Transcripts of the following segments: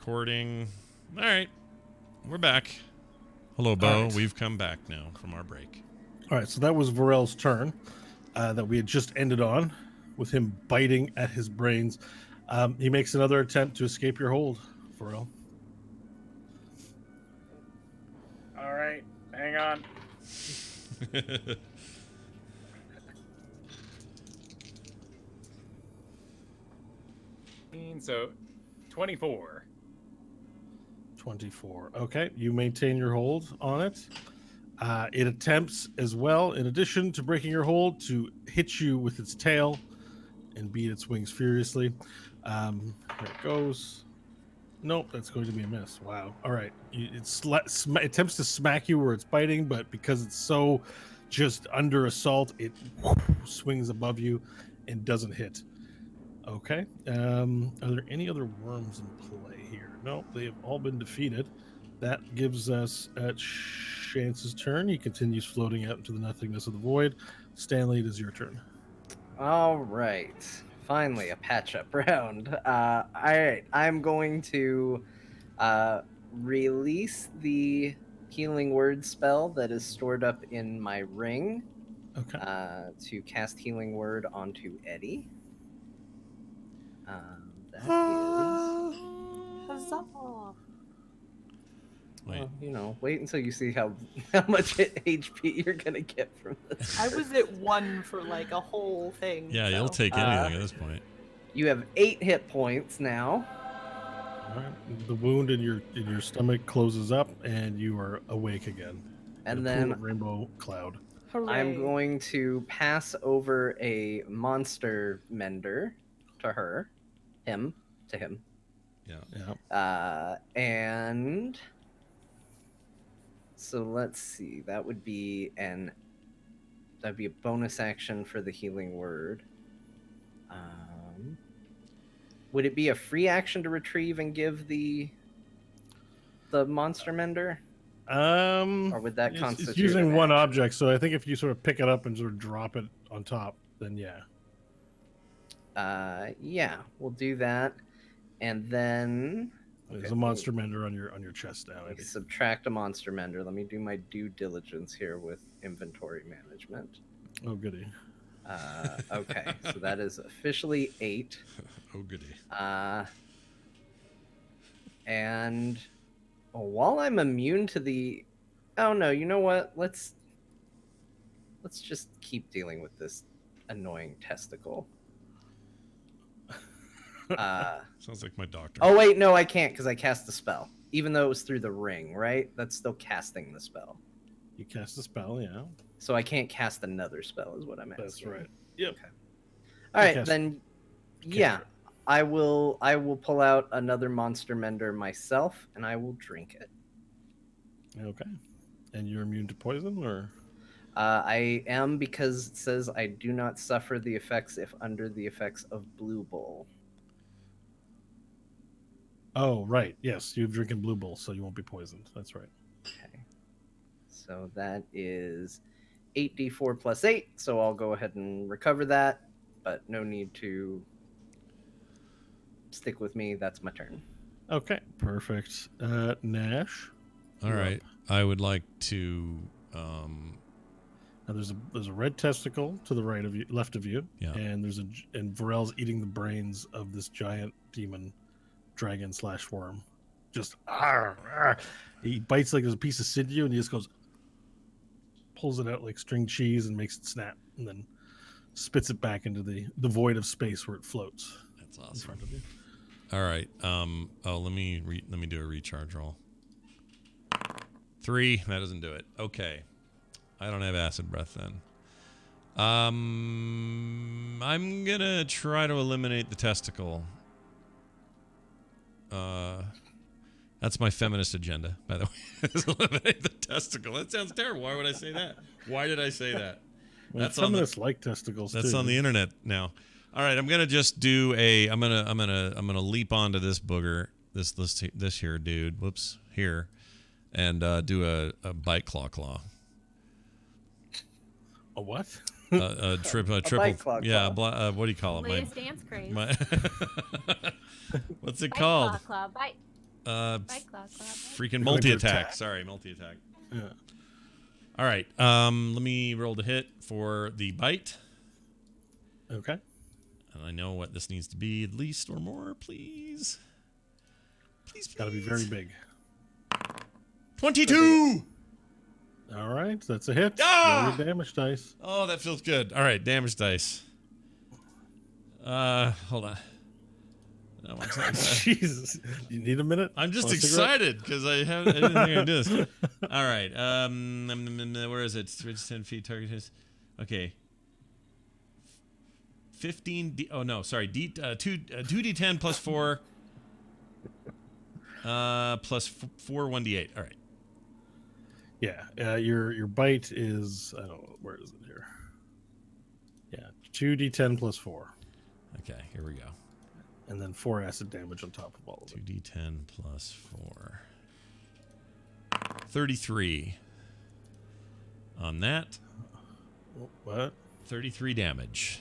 Recording. All right, we're back. Hello, Bo. Right. We've come back now from our break. All right, so that was Varel's turn that we had just ended on, with him biting at his brains. He makes another attempt to escape your hold, Varel. All right, hang on. So, 24. 24. Okay, you maintain your hold on it. It attempts as well, in addition to breaking your hold, to hit you with its tail and beat its wings furiously. Here it goes. Nope, that's going to be a miss. Wow. All right. It attempts to smack you where it's biting, but because it's so just under assault, it swings above you and doesn't hit. Okay. Are there any other worms in play here? No, they have all been defeated. That gives us Chance's turn. He continues floating out into the nothingness of the void. Stanley, it is your turn. All right. Finally, a patch-up round. All right. I'm going to release the healing word spell that is stored up in my ring Okay. to cast healing word onto Eddie. That Huzzah! Wait. wait until you see how much HP you're gonna get from this. I was at 1 for like a whole thing. Yeah, so. you'll take anything at this point. You have 8 hit points now. All right. The wound in your stomach closes up, and you are awake again. And In a then pool of rainbow cloud. Hooray. I'm going to pass over a monster mender to him. Yeah. And so let's see. That'd be a bonus action for the healing word. Would it be a free action to retrieve and give the monster mender? Or would that constitute? It's using an one action? object, so I think if you sort of pick it up and sort of drop it on top, then yeah. Yeah, we'll do that, and then There's a monster mender on your chest now. Eddie. Subtract a monster mender. Let me do my due diligence here with inventory management. Oh, goody. Okay, so that is officially 8. Oh, goody. And while I'm immune to the... Oh, no, you know what? Let's just keep dealing with this annoying testicle. Sounds like my doctor. Oh, wait, no, I can't because I cast the spell. Even though it was through the ring, right? That's still casting the spell. You cast a spell, yeah. So I can't cast another spell is what I'm asking. That's right. Yep. Okay. All right, then, yeah. I will pull out another monster mender myself, and I will drink it. Okay. And you're immune to poison, or? I am, because it says I do not suffer the effects if under the effects of Blue Bull. Oh, right. Yes, you've drinking Blue Bull, so you won't be poisoned. That's right. Okay. So that is 8d4 plus 8, so I'll go ahead and recover that, but no need to stick with me. That's my turn. Okay, perfect. Nash. All right. I would like to. Now there's a red testicle to the right of you, left of you, Yeah. and and Varel's eating the brains of this giant demon, dragon / worm. Just he bites like there's a piece of sinew, and he just pulls it out like string cheese and makes it snap, and then spits it back into the void of space where it floats. That's awesome. In front of you. All right. Let me do a recharge roll. 3. That doesn't do it. Okay. I don't have acid breath then. I'm gonna try to eliminate the testicle. That's my feminist agenda, by the way. Eliminate the testicle. That sounds terrible. Why would I say that? Why did I say that? Well, that's feminists like testicles. That's too. on the internet now. All right, I'm gonna just do a. I'm gonna leap onto this booger, this here dude. Whoops, here, and do a bite claw. A what? A triple. bite claw. Yeah. What do you call it? Latest dance craze. What's it Bite called? Claw, bite. Bite claw, claw, bite. freaking You're going to multi-attack. attack. Sorry, multi-attack. Yeah. All right. Let me roll the hit for the bite. Okay. And I know what this needs to be, at least or more, please. Please, please. Got to be very big. 22! All right, that's a hit. Ah! Roll your damage dice. Oh, that feels good. All right, damage dice. Hold on. No, one second. Jesus, you need a minute? I'm just Want a cigarette? excited because I didn't think I'd do this. All right. Where is it? Reach 10 feet. Target his. Okay. 15. Oh no, sorry. 2d10 plus 4. Plus 4 1d8. All right. Yeah, your bite is, I don't know, where is it here? Yeah, 2d10 plus 4, Okay, here we go. and then 4 acid damage on top of all of it. 2d10 plus 4. 33. On that, What? 33 damage.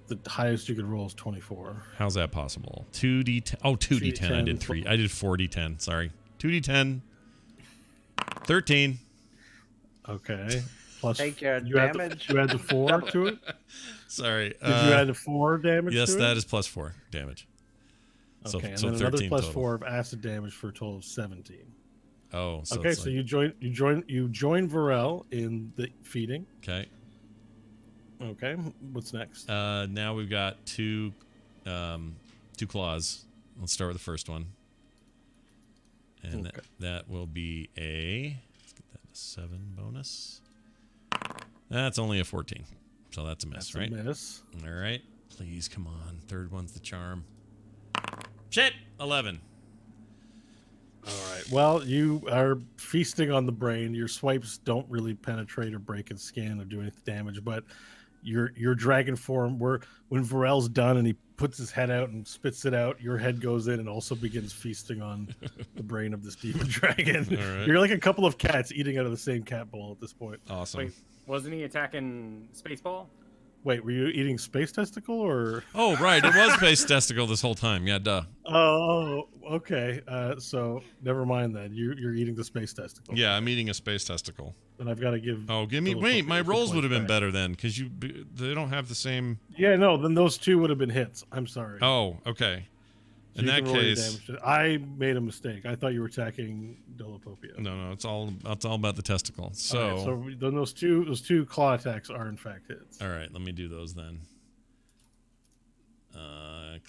The highest you could roll is 24. How's that possible? 2d10. Oh, 2d10. I did 3. I did 4d10. Sorry. 2d10. 13. Okay. Plus, Take your you add damage. you add the 4 to it? Sorry. Did you add the 4 damage Yes, to it? that is plus 4 damage. Okay, and so then another 13 plus total. 4 of acid damage for a total of 17. Oh, so Okay, it's so like- you join Varel in the feeding. Okay. Okay, what's next? Now we've got two claws. Let's start with the first one. And Okay. that will be a, let's get that to 7 bonus. That's only a 14. So that's a miss, That's right? a miss. All right. Please, come on. Third one's the charm. Shit! 11. All right. Well, you are feasting on the brain. Your swipes don't really penetrate or break its skin or do any damage, but your dragon form, when Varel's done and he puts his head out and spits it out, your head goes in and also begins feasting on the brain of this demon dragon. All right. You're like a couple of cats eating out of the same cat bowl at this point. Awesome. Wait, wasn't he attacking Spaceball? Wait, were you eating space testicle or? Oh, right. It was Space Testicle this whole time. Yeah, duh. Oh, okay. So never mind then. You're eating the space testicle. Yeah, I'm eating a Space Testicle. And I've got to give. Oh, give me. Philip Wait, a my few rolls points would have been back. better then because they don't have the same. Yeah, no. Then those 2 would have been hits. I'm sorry. Oh, okay. So In you that can roll your case, damage. I made a mistake. I thought you were attacking Dolopopia. no, it's all about the testicle. So, All right, so then those two claw attacks are in fact hits. all right, let me do those then.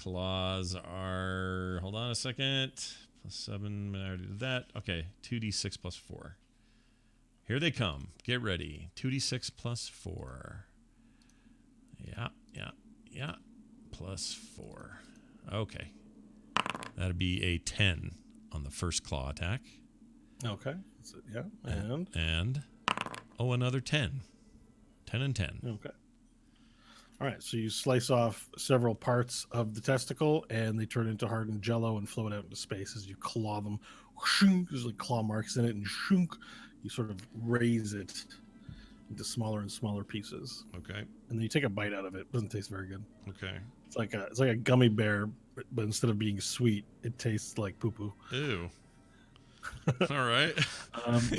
Claws are. Hold on a second. Plus 7. I already did that. Okay, 2d6 plus 4. Here they come. Get ready. 2d6 plus 4. Yeah. Plus 4. Okay. That'd be a 10 on the first claw attack. Okay. So, yeah. And And another 10. 10 and 10. okay. All right. So you slice off several parts of the testicle, and they turn into hardened jello and float out into space as you claw them. There's like claw marks in it, and you sort of raise it into smaller and smaller pieces, Okay. and then you take a bite out of it. It doesn't taste very good. Okay. It's like a gummy bear, but instead of being sweet, it tastes like poo poo. Ew. All right.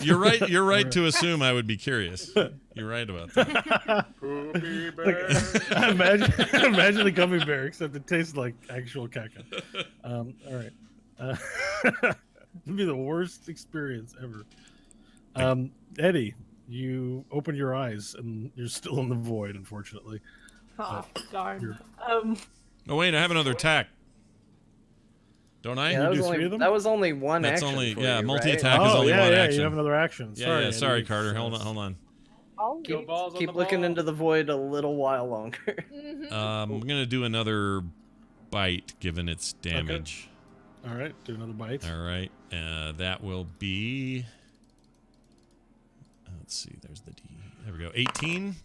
You're You're right to assume I would be curious. You're right about that. Poopy bear. Imagine a gummy bear, except it tastes like actual caca. All right. It'd be the worst experience ever. Eddie, you open your eyes and you're still in the void, unfortunately. Oh, darn. you're- Oh wait, I have another attack. Don't I? Yeah, do 3 of them? that was only one That's action. only- for yeah, you, multi-attack right? is only one yeah, action. you have another action. Yeah, Sorry, yeah. Sorry, Eddie. Carter. Hold on. I'll Go wait. balls on Keep the looking ball. into the void a little while longer. Mhm. I'm gonna do another bite, given its damage. All right, do another bite. All right. That will be. Let's see. There's the D. There we go. 18.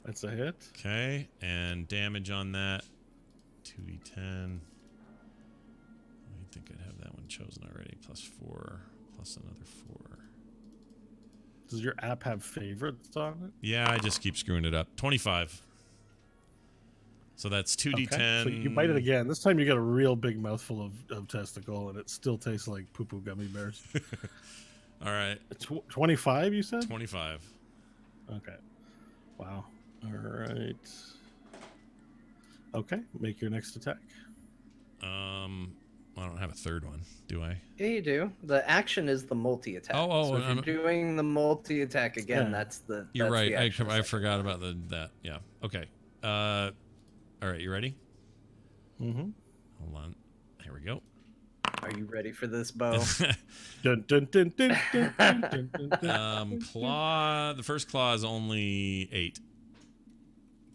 That's a hit. Okay, and damage on that. 2d10. I think I'd have that one chosen already. Plus 4, plus another 4. Does your app have favorites on it? Yeah, I just keep screwing it up. 25. So that's Okay, 2d10. so you bite it again. This time you get a real big mouthful of testicle, and it still tastes like poo-poo gummy bears. All right. 25, you said? 25. Okay. Wow. All right. Okay, make your next attack. I don't have a third one, do I? Yeah, you do. The action is the multi-attack. Oh, so if you're doing the multi-attack again, Yeah. that's the. You're that's right. the action I second forgot round. about that. Yeah. Okay. All right. You ready? Mm-hmm. Hold on. Here we go. Are you ready for this, Bo? Dun, dun, dun, dun, dun, dun, dun, dun, dun. Claw. The first claw is only 8.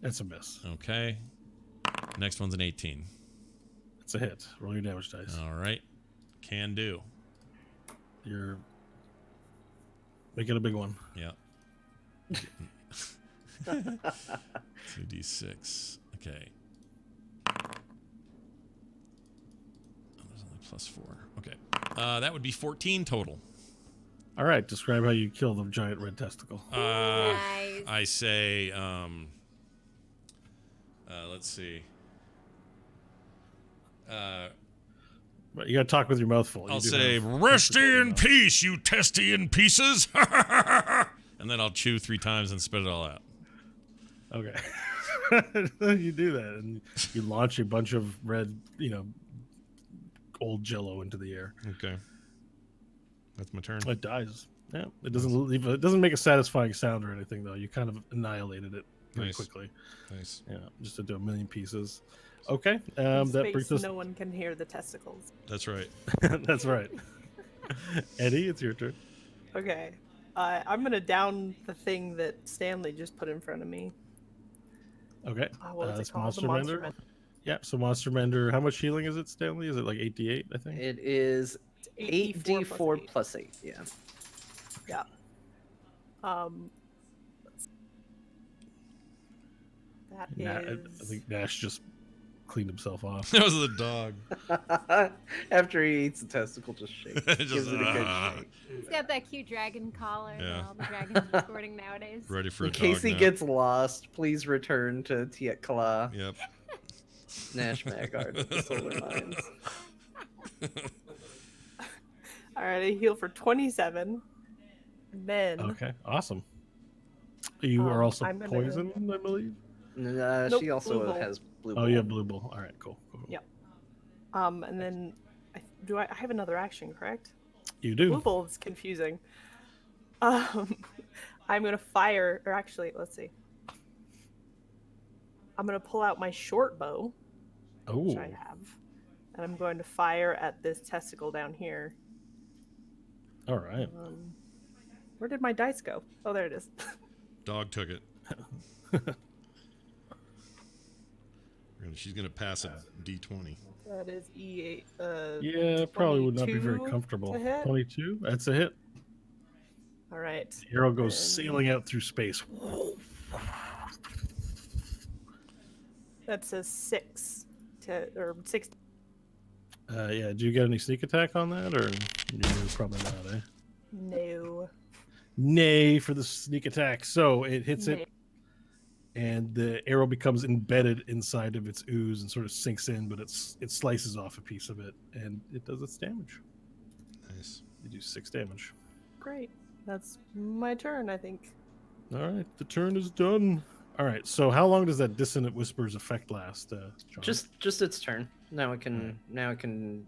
That's a miss. Okay. Next one's an 18. It's a hit. Roll your damage dice. All right. Can do. You're making a big one. Yeah. 2d6. Okay. There's only +4. Okay. That would be 14 total. All right, describe how you kill the giant red testicle. Nice. I say, let's see. But you got to talk with your mouth full. I'll You do say, have "Rest testicle in your in mouth. peace, you testian pieces," and then I'll chew 3 times and spit it all out. Okay. You do that, and you launch a bunch of red, old Jello into the air. Okay. That's my turn. It dies. Yeah, it doesn't leave. It doesn't make a satisfying sound or anything, though. You kind of annihilated it very Nice. quickly. Nice. Yeah, just into a million pieces. Okay, In that space, brings us. no one can hear the testicles. That's right. That's right. Eddie, it's your turn. Okay. I'm gonna down the thing that Stanley just put in front of me. Okay, What was that's it called? Monster The Monster Mender. Mender. Yeah, so Monster Mender. How much healing is it, Stanley? Is it like 8d8? I think. It is 8d4 8. plus 8. Yeah. Yeah. That I is. think Nash just cleaned himself off. That was the dog. After he eats the testicle, just shakes. Just, Gives it a good shake. He's got that cute dragon collar Yeah. that all the dragons are sporting nowadays. Ready for a In dog case he now. gets lost, please return to Tiet Kala, Yep. Nash Magard with the Solar Mines. All right, I heal for 27. And then. Okay, awesome. You are also I'm gonna- poisoned, I believe. Nope, She also Blue Bull. has blue. Oh, you Bull. have blue bull. All right, cool. Yeah. And then I have another action, correct? You Blue do. Bull is confusing. I'm gonna fire, or actually, let's see. I'm gonna pull out my short bow, which Oh, I have, and I'm going to fire at this testicle down here. all right. Where did my dice go? Oh, there it is. Dog took it. She's gonna pass a D20. That is E8. Yeah, probably would not be very 22 comfortable. to hit? 22. That's a hit. All right. The arrow goes And- sailing out through space. That's a 6 or 6. Yeah. Do you get any sneak attack on that, or probably not? Eh. No. Nay for the sneak attack. So it hits No. it, and the arrow becomes embedded inside of its ooze and sort of sinks in, but it slices off a piece of it, and it does its damage. Nice. You do 6 damage. Great. That's my turn, I think. All right, the turn is done. All right, so how long does that dissonant whispers effect last, John? Just its turn. Now it can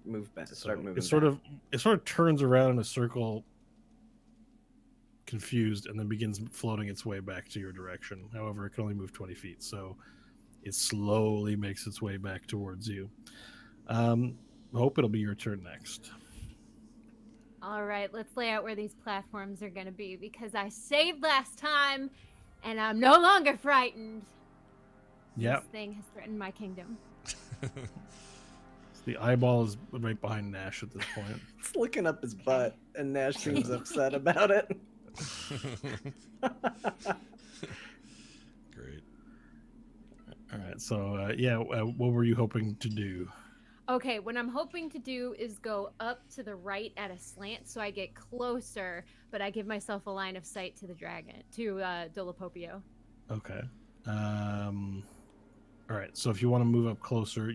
move back. Start moving. It sort of turns around in a circle, confused, and then begins floating its way back to your direction. However, it can only move 20 feet, so it slowly makes its way back towards you. Hope it'll be your turn next. All right, let's lay out where these platforms are going to be because I saved last time and I'm no longer frightened. Yep. This thing has threatened my kingdom. The eyeball is right behind Nash at this point. It's looking up his butt, and Nash seems upset about it. Great. All right, so what were you hoping to do? Okay, what I'm hoping to do is go up to the right at a slant so I get closer, but I give myself a line of sight to the dragon, to Dolopopio. Okay. All right. So if you want to move up closer,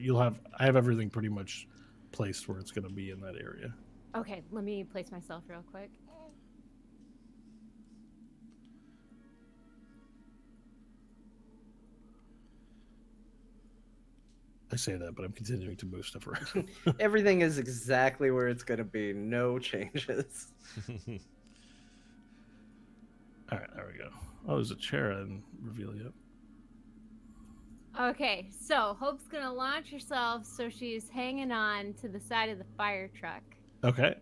I have everything pretty much placed where it's going to be in that area. Okay, let me place myself real quick. I say that, but I'm continuing to move stuff around. Everything is exactly where it's gonna be. No changes. All right, there we go. Oh, there's a chair I didn't reveal yet. Okay, so Hope's gonna launch herself so she's hanging on to the side of the fire truck. Okay.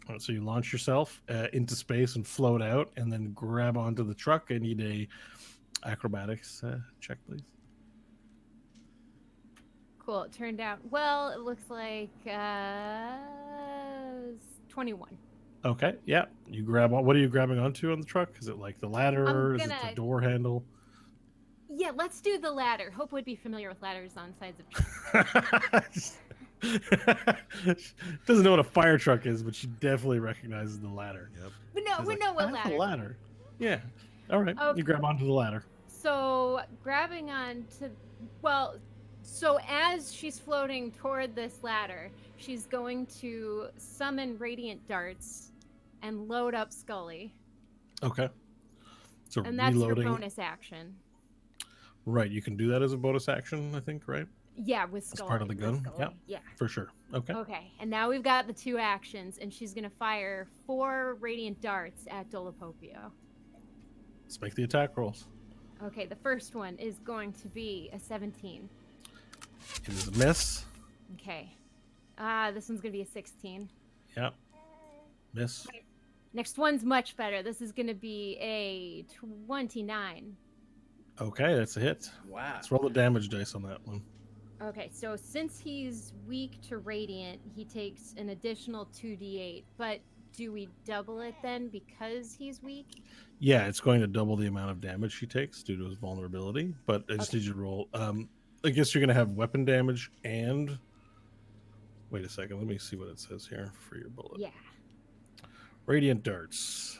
All right, so you launch yourself into space and float out, and then grab onto the truck. I need a acrobatics check, please. Cool. It turned out well. It looks like 21. Okay, yeah. You grab on. What are you grabbing onto on the truck? Is it like the ladder? Is it the gonna- door handle? Yeah, let's do the ladder. Hope would be familiar with ladders on sides of trees. Doesn't know what a fire truck is, but she definitely recognizes the ladder. Yep. We know, She's we like, know what "I have ladder. a ladder. Yeah. All right. Okay. You grab onto the ladder. So grabbing onto, well, so as she's floating toward this ladder, she's going to summon radiant darts and load up Scully, Okay. So and that's reloading. her bonus action. Right. You can do that as a bonus action, I think, right? Yeah, with Scully. part of the with gun? Scully. Yep. Yeah. For sure. Okay. Okay, and now we've got the 2 actions, and she's gonna fire 4 radiant darts at Dolopopio. Let's make the attack rolls. Okay, the first one is going to be a 17. It is a miss. Okay. This one's gonna be a 16. Yep. Miss. Next one's much better. This is gonna be a 29. Okay, that's a hit. Wow. Let's roll the damage dice on that one. Okay, so since he's weak to radiant, he takes an additional 2d8. But do we double it then because he's weak? Yeah, it's going to double the amount of damage he takes due to his vulnerability. But I just Okay. need you to roll. I guess you're going to have weapon damage and. Wait a second. Let me see what it says here for your bullet. Yeah. Radiant darts.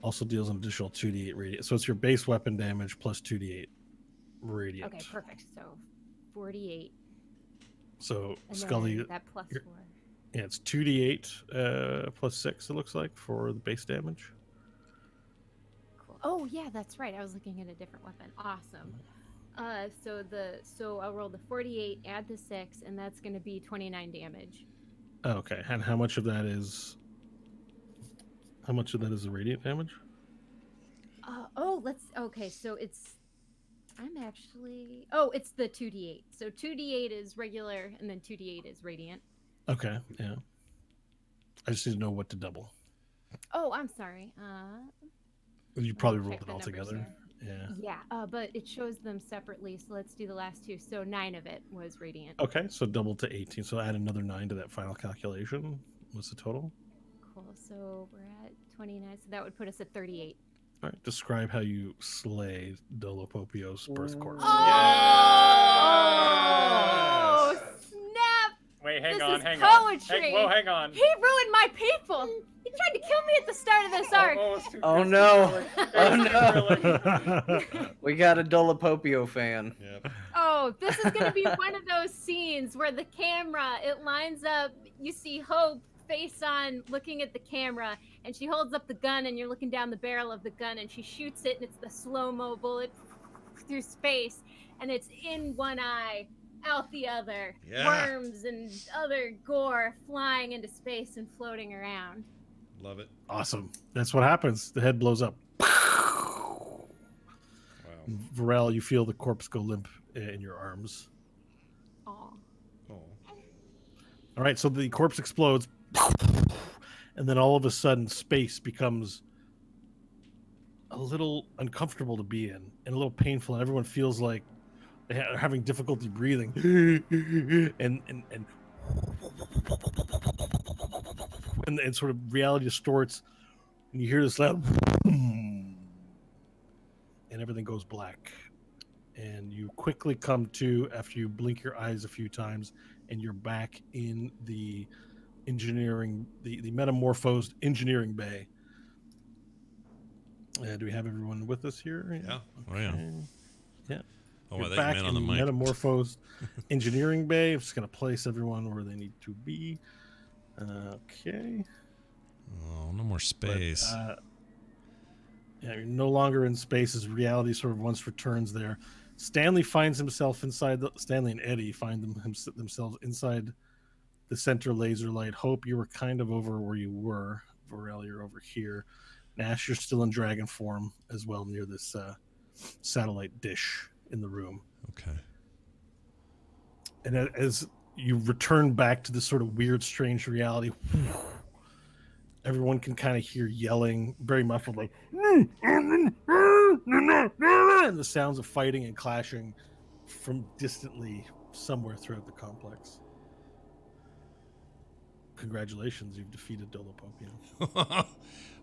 Also deals an additional 2d8 radiant. So it's your base weapon damage plus 2d8 radiant. Okay, perfect. So 48. So And Scully, then that plus you're- 4. yeah, it's 2d8 plus 6, it looks like, for the base damage. Cool. Oh yeah, that's right. I was looking at a different weapon. Awesome. So I'll roll the 48, add the 6, and that's gonna be 29 damage. Okay, and how much of that is the radiant damage? Okay, so it's it's the 2d8. So 2d8 is regular, and then 2d8 is radiant. Okay, yeah. I just need to know what to double. Oh, I'm sorry. You probably check rolled it the all numbers together. here. Yeah. Yeah, but it shows them separately, so let's do the last 2. So 9 of it was radiant. Okay, so double to 18. So add another 9 to that final calculation. What's the total? Cool. So we're at 29, so that would put us at 38. All right, describe how you slay Dolopopio's birth corpse. Oh, snap! Wait, This hang on, is hang on. poetry. Whoa, hang on. He ruined my people! He tried to kill me at the start of this arc! It's too- Oh, it's too no. early. Oh, It's too no. early. We got a Dolopopio fan. Yep. Oh, this is gonna be one of those scenes where the camera, it lines up, you see Hope face on looking at the camera, and she holds up the gun, and you're looking down the barrel of the gun, and she shoots it, and it's the slow-mo bullet through space, and it's in one eye, out the other. Yeah. Worms and other gore flying into space and floating around. Love it. Awesome. That's what happens. The head blows up. Wow. Varel, you feel the corpse go limp in your arms. Aw. Oh. All right, so the corpse explodes, and then all of a sudden, space becomes a little uncomfortable to be in, and a little painful, and everyone feels like they're having difficulty breathing, and sort of reality distorts, and you hear this loud, and everything goes black, and you quickly come to after you blink your eyes a few times, and you're back in the engineering, the metamorphosed engineering bay. Do we have everyone with us here? Yeah. Oh, yeah. Yeah. Oh, You're I think back man on the in mic. Metamorphosed Engineering Bay. I'm just going to place everyone where they need to be. Okay. Oh, no more But, space. yeah, you're no longer in space as reality sort of once returns there. Stanley finds himself inside Stanley and Eddie find themselves inside the center laser light. Hope, you were kind of over where you were. Varel, you're over here. Nash, you're still in dragon form as well near this satellite dish in the room. Okay. And as you return back to this sort of weird, strange reality, everyone can kind of hear yelling, very muffled, like, and the sounds of fighting and clashing from distantly somewhere throughout the complex. Congratulations, you've defeated Dolopopian.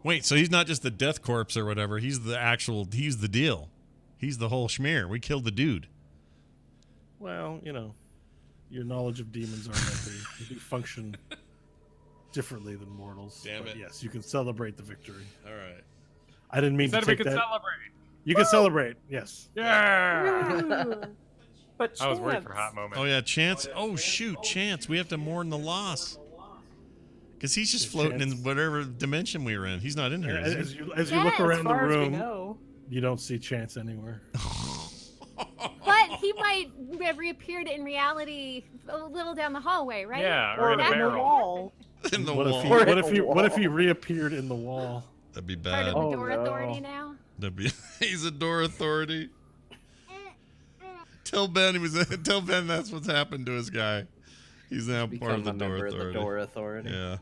Wait, so he's not just the death corpse or whatever. He's the deal. He's the whole schmear. We killed the dude. Well, your knowledge of demons are that they do function differently than mortals. Damn but it. yes, you can celebrate the victory. All right. I didn't mean Said to we take could that. celebrate. You can celebrate, yes. Yeah. Ooh. But I was worried for a Chance. hot moment. Oh, yeah, Chance. Oh, shoot, Chance. We have to mourn the loss. Because he's just floating in Chance. whatever dimension we were in. He's not in here, is As he? you look Yes, around As the far as we room, know. you don't see Chance anywhere. But he might have reappeared in reality a little down the hallway, right? Yeah, or in a in the barrel. wall. In the What wall. if he Or what in if a he what if wall. he reappeared in the wall? That'd be Part bad. of the Oh, door no. authority now. He's a door authority. Tell Ben tell Ben that's what's happened to his guy. He's now part Become of the a door member authority. of the door authority. Yeah.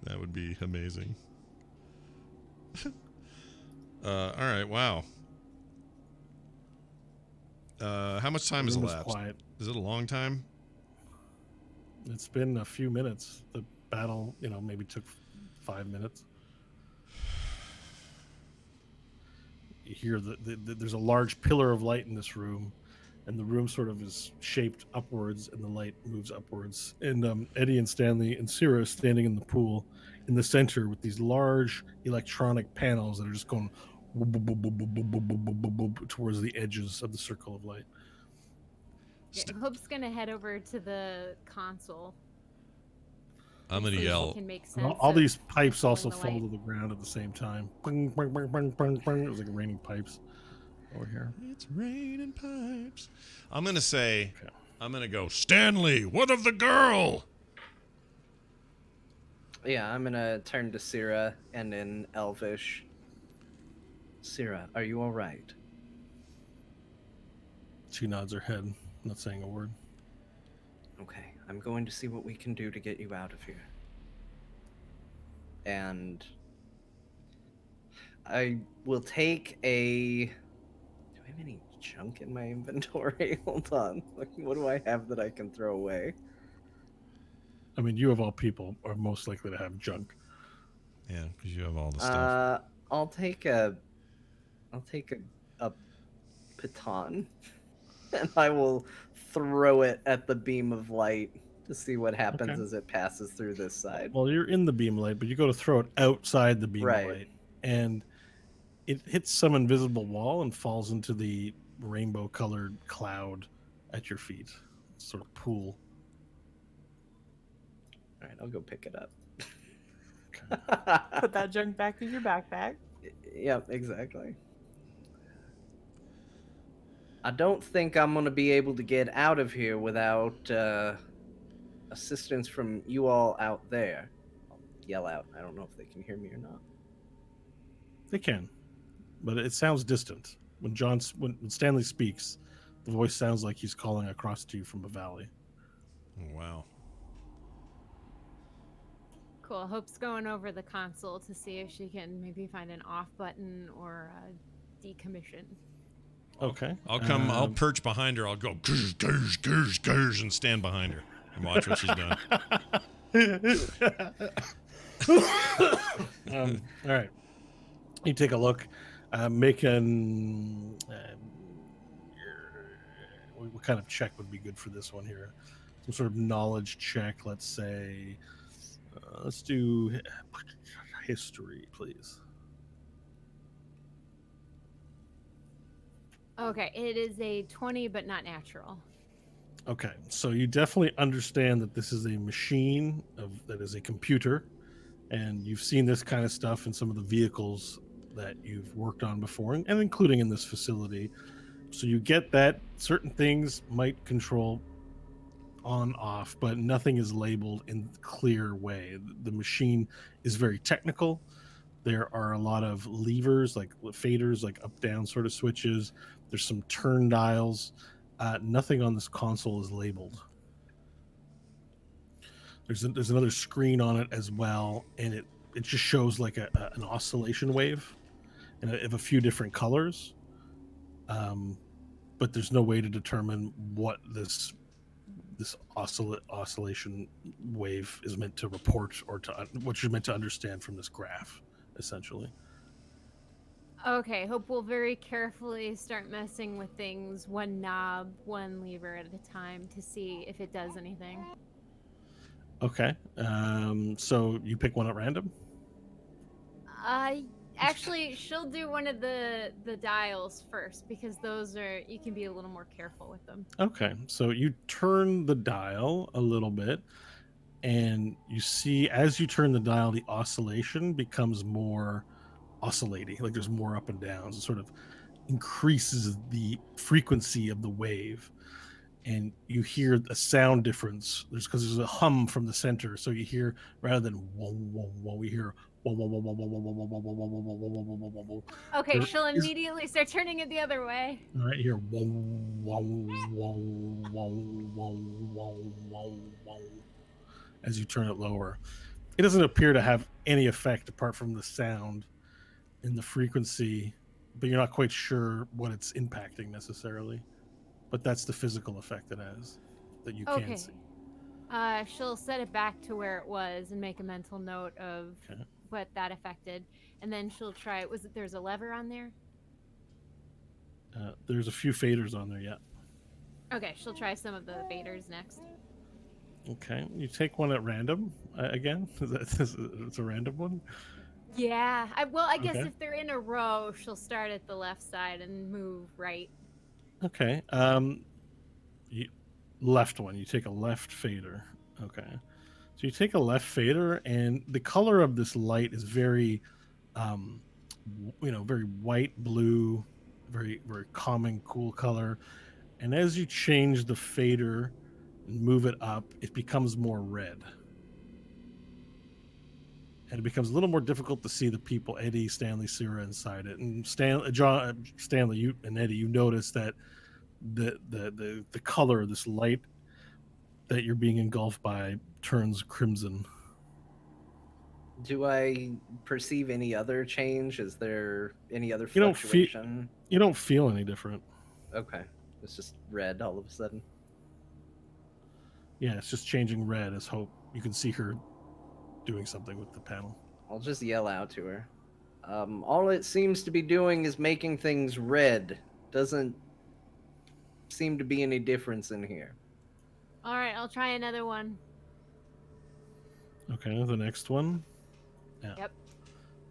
That would be amazing. All right, wow. How much time has The room is elapsed? quiet. Is it a long time? It's been a few minutes. The battle, maybe took 5 minutes. You hear there's a large pillar of light in this room, and the room sort of is shaped upwards, and the light moves upwards. And Eddie and Stanley and Sierra standing in the pool in the center with these large electronic panels that are just going towards the edges of the circle of light. Okay, Hope's gonna head over to the console. I'm gonna so she yell. can make And sense all of these pipes controlling also the fall light. to the ground at the same time. Bing, bing, bing, bing, bing, bing. It was like raining pipes over here. It's raining pipes. I'm gonna say, Okay. I'm gonna go, Stanley, what of the girl? Yeah, I'm gonna turn to Syrah and in Elvish. Syrah, are you alright? She nods her head, not saying a word. Okay, I'm going to see what we can do to get you out of here. And I will take a... Do I have any junk in my inventory? Hold on. Like, what do I have that I can throw away? I mean, you of all people are most likely to have junk. Yeah, because you have all the stuff. I'll take a baton, and I will throw it at the beam of light to see what happens Okay. as it passes through this side. Well, you're in the beam of light, but you go to throw it outside the beam Right. of light, and it hits some invisible wall and falls into the rainbow-colored cloud at your feet. Sort of pool. All right, I'll go pick it up. Put that junk back in your backpack. Yep, exactly. I don't think I'm gonna be able to get out of here without assistance from you all out there. I'll yell out. I don't know if they can hear me or not. They can, but it sounds distant. When when Stanley speaks, the voice sounds like he's calling across to you from a valley. Oh, wow. Cool. Hope's going over the console to see if she can maybe find an off button or decommission. Okay. I'll perch behind her. I'll go, gurrs, gurrs, gurrs, gurrs, and stand behind her and watch what she's doing. All right. You take a look. Make an. What kind of check would be good for this one here? Some sort of knowledge check. Let's say. Let's do history, please. Okay, it is a 20, but not natural. Okay, so you definitely understand that this is a machine that is a computer, and you've seen this kind of stuff in some of the vehicles that you've worked on before, and including in this facility. So you get that certain things might control on off, but nothing is labeled in a clear way. The machine is very technical. There are a lot of levers, like faders, like up down sort of switches. There's some turn dials. Nothing on this console is labeled. There's another screen on it as well, and it just shows like an oscillation wave and of a few different colors. But there's no way to determine what this oscillation wave is meant to report, or to what you're meant to understand from this graph, essentially. Okay, Hope will very carefully start messing with things one knob, one lever at a time to see if it does anything. Okay. So you pick one at random. Actually, she'll do one of the dials first because those are you can be a little more careful with them. Okay. So you turn the dial a little bit, and you see as you turn the dial, the oscillation becomes more oscillating. Like there's more up and downs. It sort of increases the frequency of the wave, and you hear a sound difference. There's a hum from the center, so you hear, rather than whoa whoa whoa, we hear whoa whoa whoa whoa whoa whoa whoa whoa whoa whoa whoa whoa whoa whoa whoa. Okay, There she'll is- immediately start turning it the other way. All right, here whoa whoa whoa whoa whoa whoa whoa whoa as you turn it lower. It doesn't appear to have any effect apart from the sound and the frequency, but you're not quite sure what it's impacting necessarily. But that's the physical effect it has that you Okay. can see. She'll set it back to where it was and make a mental note of Okay. what that affected, and then she'll try. There's a lever on there? There's a few faders on there yet. Okay, she'll try some of the faders next. Okay, you take one at random again. It's a random one. Yeah. I guess Okay. if they're in a row, she'll start at the left side and move right. Okay. Left one. You take a left fader. Okay. So you take a left fader, and the color of this light is very, very white, blue, very, very calming, cool color. And as you change the fader and move it up, it becomes more red. And it becomes a little more difficult to see the people, Eddie, Stanley, Sierra, inside it. And Stanley, you and Eddie, you notice that the color of this light that you're being engulfed by turns crimson. Do I perceive any other change? Is there any other You don't feel- fluctuation? You don't feel any different. Okay. It's just red all of a sudden. Yeah, it's just changing red as Hope. You can see her doing something with the panel. I'll just yell out to her. All it seems to be doing is making things red. Doesn't seem to be any difference in here. All right, I'll try another one. Okay, the next one. Yeah. Yep.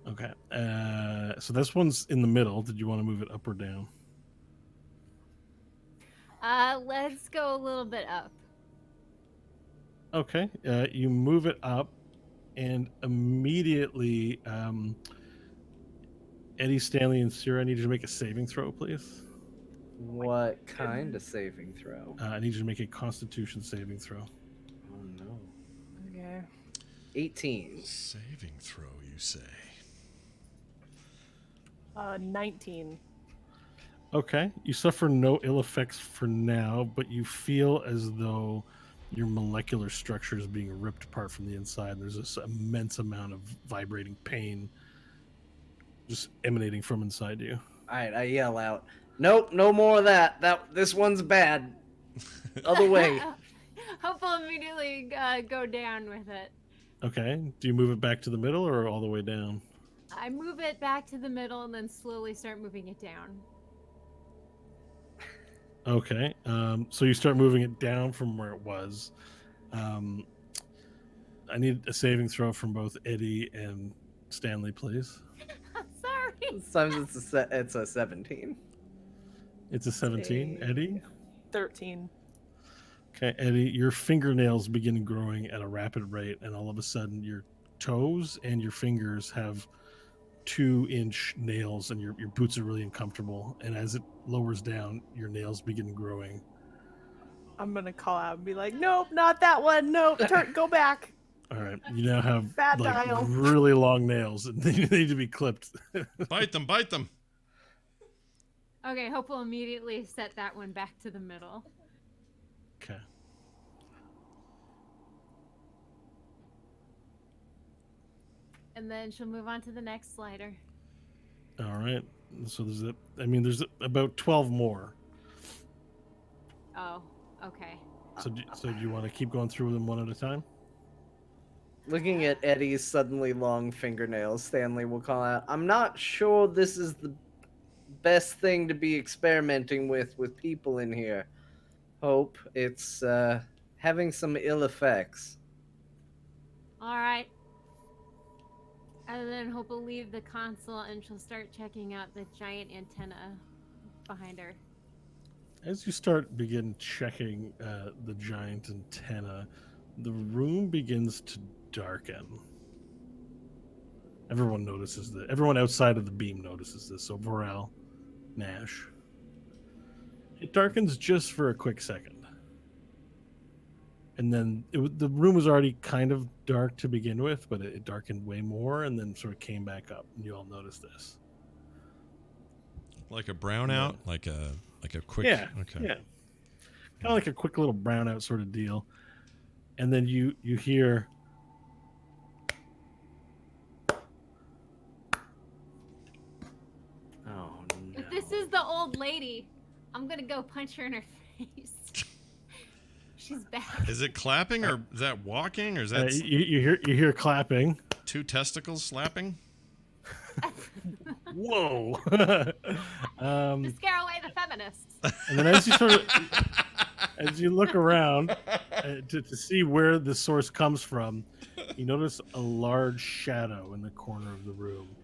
Okay. So this one's in the middle. Did you want to move it up or down? Let's go a little bit up. Okay. You move it up, and immediately, Eddie, Stanley, and Sierra, I need you to make a saving throw, please. What kind of saving throw? I need you to make a Constitution saving throw. Oh no. Okay. 18. Saving throw, you say? 19. Okay. You suffer no ill effects for now, but you feel as though your molecular structure is being ripped apart from the inside. There's this immense amount of vibrating pain just emanating from inside you. Alright, I yell out. Nope, no more of that. This one's bad. Other way. Hope will immediately go down with it. Okay. Do you move it back to the middle or all the way down? I move it back to the middle and then slowly start moving it down. Okay. So you start moving it down from where it was. I need a saving throw from both Eddie and Stanley, please. I'm sorry. Sometimes it's a 17. It's a 17. Eddie? 13. Okay, Eddie, your fingernails begin growing at a rapid rate, and all of a sudden your toes and your fingers have 2-inch nails, and your boots are really uncomfortable. And as it lowers down, your nails begin growing. I'm gonna call out and be like, nope, not that one. Nope, go back. All right, you now have Bad like dial. really long nails, and they need to be clipped. Bite them, bite them. Okay, Hope will immediately set that one back to the middle. Okay. And then she'll move on to the next slider. All right. So there's about 12 more. Oh, okay. So do you want to keep going through them one at a time? Looking at Eddie's suddenly long fingernails, Stanley will call out, I'm not sure this is the best thing to be experimenting with people in here. Hope it's having some ill effects. All right. And then Hope will leave the console and she'll start checking out the giant antenna behind her. As you begin checking the giant antenna, the room begins to darken. Everyone notices that. Everyone outside of the beam notices this. So Vorel, Nash. It darkens just for a quick second. And then the room was already kind of dark to begin with, but it darkened way more and then sort of came back up. And you all noticed this. Like a brownout? Like a quick... Yeah, Okay. yeah. Kind of like a quick little brownout sort of deal. And then you hear... Oh, no. If this is the old lady, I'm gonna go punch her in her face. She's back. Is it clapping or is that walking or is that you hear clapping. two testicles slapping? Whoa! To scare away the feminists. And then as you look around to see where the source comes from, you notice a large shadow in the corner of the room.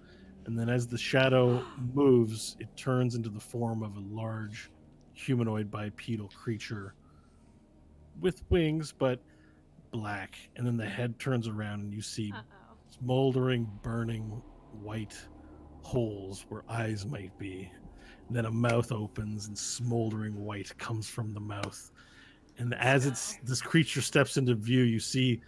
And then as the shadow moves, it turns into the form of a large humanoid bipedal creature with wings, but black. And then the head turns around and you see Uh-oh. smoldering, burning white holes where eyes might be. And then a mouth opens and smoldering white comes from the mouth. And as this creature steps into view, you see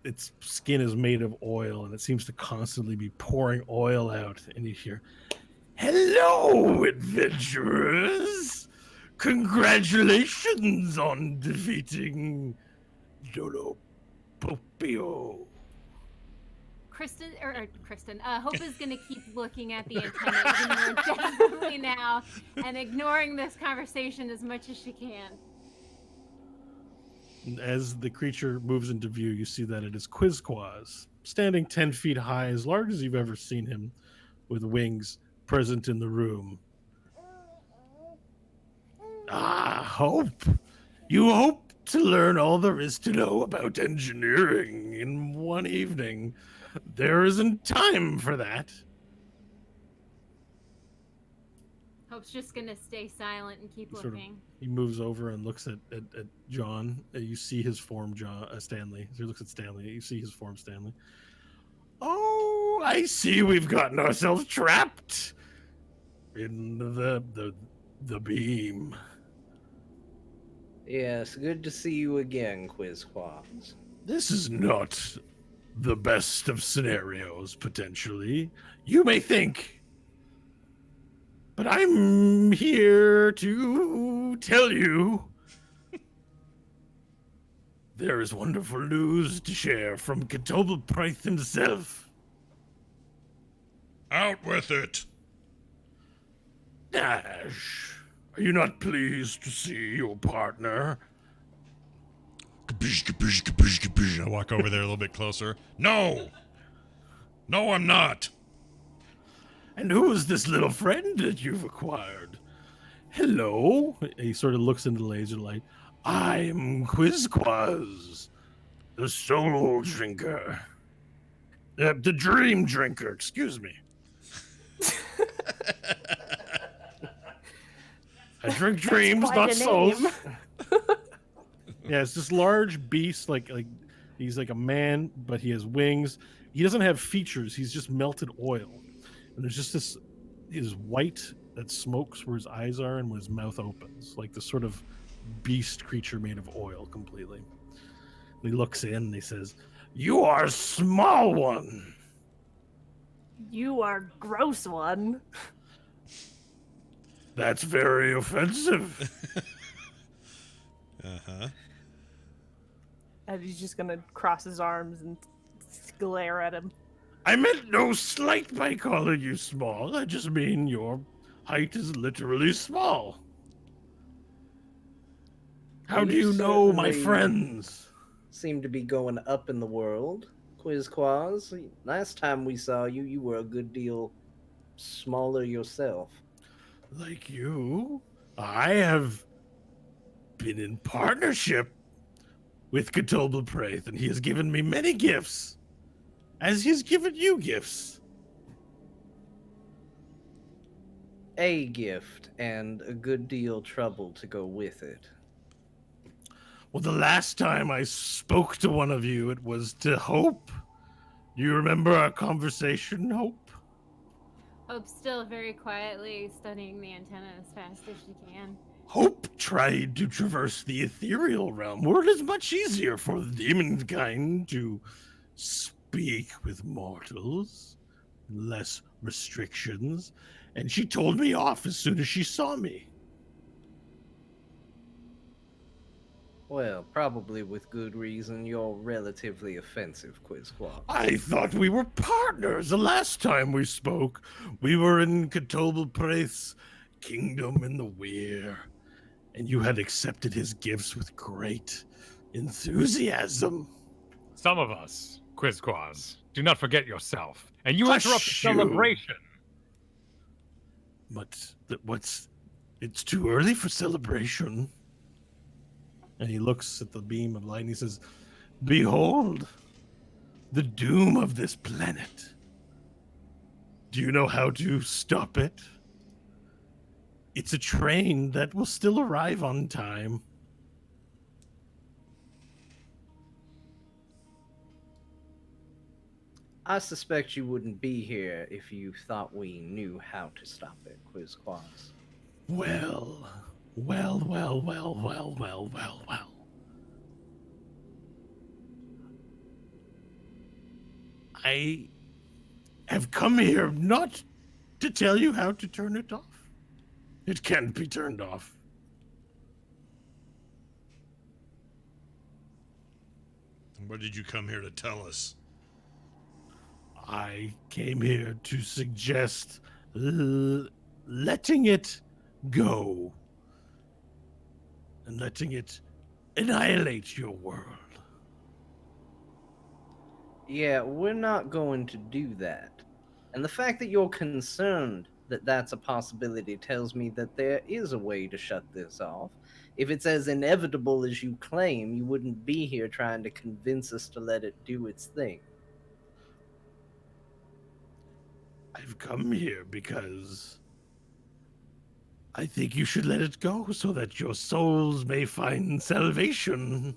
its skin is made of oil and it seems to constantly be pouring oil out. And you hear, "Hello, adventurers! Congratulations on defeating Dodo Popio." Kristen, Hope is gonna keep looking at the antenna even more desperately now and ignoring this conversation as much as she can. As the creature moves into view, you see that it is Quizquaz, standing 10 feet high, as large as you've ever seen him, with wings present in the room. Ah, Hope. You hope to learn all there is to know about engineering in one evening. There isn't time for that. Hope's just gonna stay silent and keep looking. He moves over and looks at John. You see his form, Stanley. So he looks at Stanley. You see his form, Stanley. Oh, I see. We've gotten ourselves trapped in the beam. Yes, good to see you again, Quizquaz. This is not the best of scenarios, potentially. You may think. But I'm here to tell you there is wonderful news to share from TWBD himself. Out with it! Nash, are you not pleased to see your partner? Kapish, kapish, kapish, kapish. I walk over there a little bit closer. No! No, I'm not! And who is this little friend that you've acquired? Hello? He sort of looks into the laser light. I'm Quizquaz, the soul drinker. The dream drinker, excuse me. I drink dreams, quite not a souls. name. Yeah, it's this large beast, like he's like a man, but he has wings. He doesn't have features. He's just melted oil, and there's just this is white that smokes where his eyes are and when his mouth opens, like this sort of beast creature made of oil completely. And he looks in and he says, "You are a small one." You are gross one. That's very offensive. Uh-huh. And he's just gonna cross his arms and glare at him. I meant no slight by calling you small. I just mean your height is literally small. How do you know, my certainly friends? seem to be going up in the world. Quizquaz, last time we saw you, you were a good deal smaller yourself. Like you, I have been in partnership with TWBD, and he has given me many gifts, as he has given you gifts. A gift and a good deal trouble to go with it. Well, the last time I spoke to one of you, it was to Hope. Do you remember our conversation, Hope? Hope's still very quietly studying the antenna as fast as she can. Hope tried to traverse the ethereal realm, where it is much easier for the demon kind to speak with mortals, less restrictions, and she told me off as soon as she saw me. Well, probably with good reason. You're relatively offensive, Quizquaz. I thought we were partners the last time we spoke. We were in TWBD's kingdom in the Weir, and you had accepted his gifts with great enthusiasm. Some of us, Quizquaz, do not forget yourself. And you Hush interrupt the you. celebration. But it's too early for celebration. And he looks at the beam of light and he says, "Behold, the doom of this planet. Do you know how to stop it? It's a train that will still arrive on time." I suspect you wouldn't be here if you thought we knew how to stop it, Quizquaz. Well. I have come here not to tell you how to turn it off. It can't be turned off. What did you come here to tell us? I came here to suggest letting it go and letting it annihilate your world. Yeah, we're not going to do that. And the fact that you're concerned that that's a possibility tells me that there is a way to shut this off. If it's as inevitable as you claim, you wouldn't be here trying to convince us to let it do its thing. I've come here because I think you should let it go so that your souls may find salvation.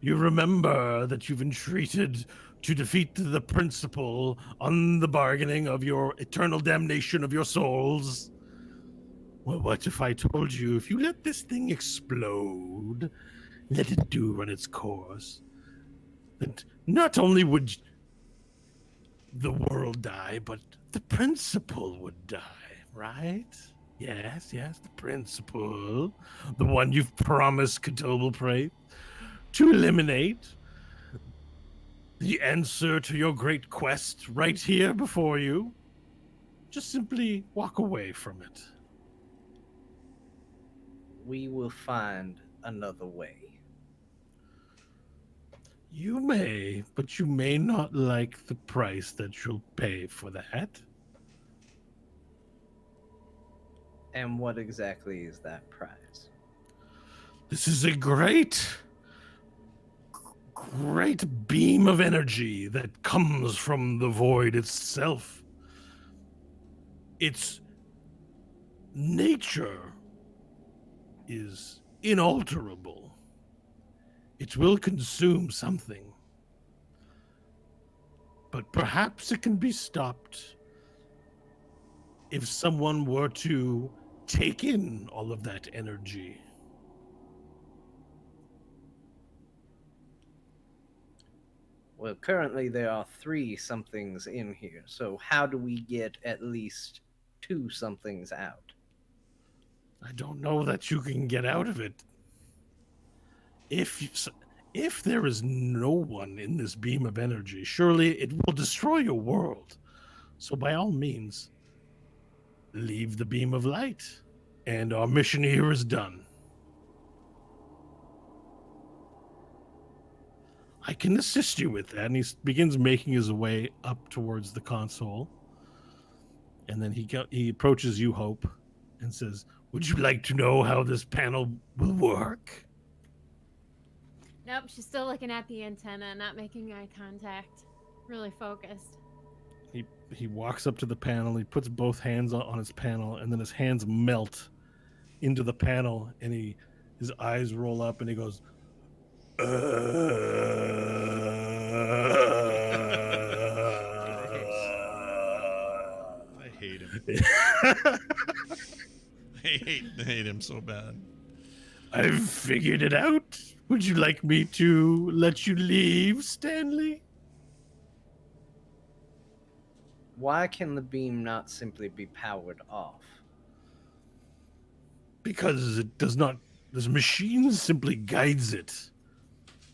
You remember that you've entreated to defeat the principle on the bargaining of your eternal damnation of your souls. Well, what if I told you, if you let this thing explode, let it do run its course, that not only would the world die, but the principle would die, right? Yes, the principle. The one you've promised TWBD to eliminate. The answer to your great quest right here before you. Just simply walk away from it. We will find another way. You may, but you may not like the price that you'll pay for that. And what exactly is that prize? This is a great beam of energy that comes from the void itself. It's nature is inalterable. It will consume something. But perhaps it can be stopped if someone were to take in all of that energy. Well, currently there are 3 somethings in here, so how do we get at least 2 somethings out? I don't know that you can get out of it. If there is no one in this beam of energy, surely it will destroy your world. So by all means, leave the beam of light, and our mission here is done. I can assist you with that. And he begins making his way up towards the console. And then he approaches you, Hope, and says, "Would you like to know how this panel will work?" Nope, she's still looking at the antenna, not making eye contact. Really focused. He walks up to the panel, he puts both hands on his panel, and then his hands melt into the panel, and his eyes roll up, and he goes, I hate him. I hate him so bad. "I've figured it out. Would you like me to let you leave, Stanley?" Why can the beam not simply be powered off? Because it does not. This machine simply guides it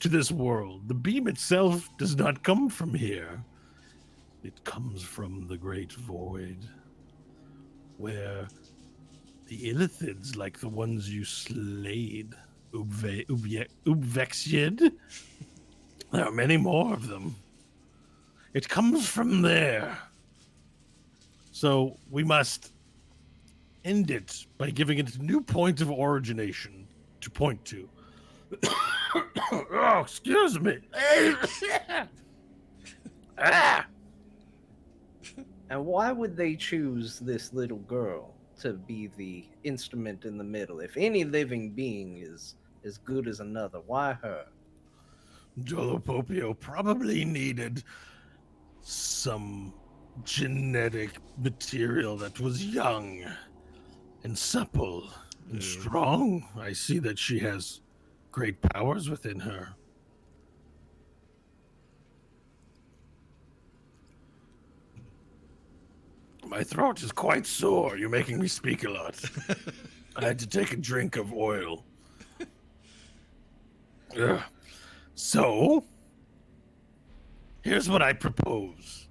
to this world. The beam itself does not come from here. It comes from the great void, where the illithids, like the ones you slayed, Ubvexied, there are many more of them. It comes from there. So we must end it by giving it a new point of origination to point to. Oh, excuse me. Ah! And why would they choose this little girl to be the instrument in the middle? If any living being is as good as another, why her? Dolopopio probably needed some genetic material that was young and supple and strong. I see that she has great powers within her. My throat is quite sore. You're making me speak a lot. I had to take a drink of oil. Ugh. So, here's what I propose.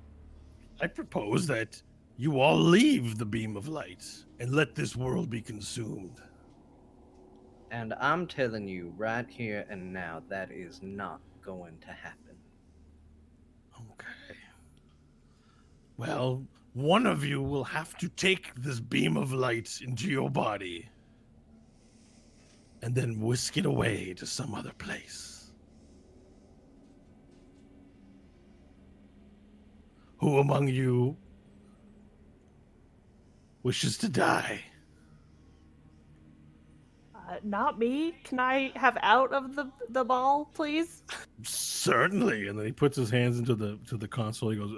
I propose that you all leave the beam of light and let this world be consumed. And I'm telling you right here and now, that is not going to happen. Okay. Well, one of you will have to take this beam of light into your body and then whisk it away to some other place. Who among you wishes to die? Not me. Can I have out of the ball, please? Certainly. And then he puts his hands into the console. He goes,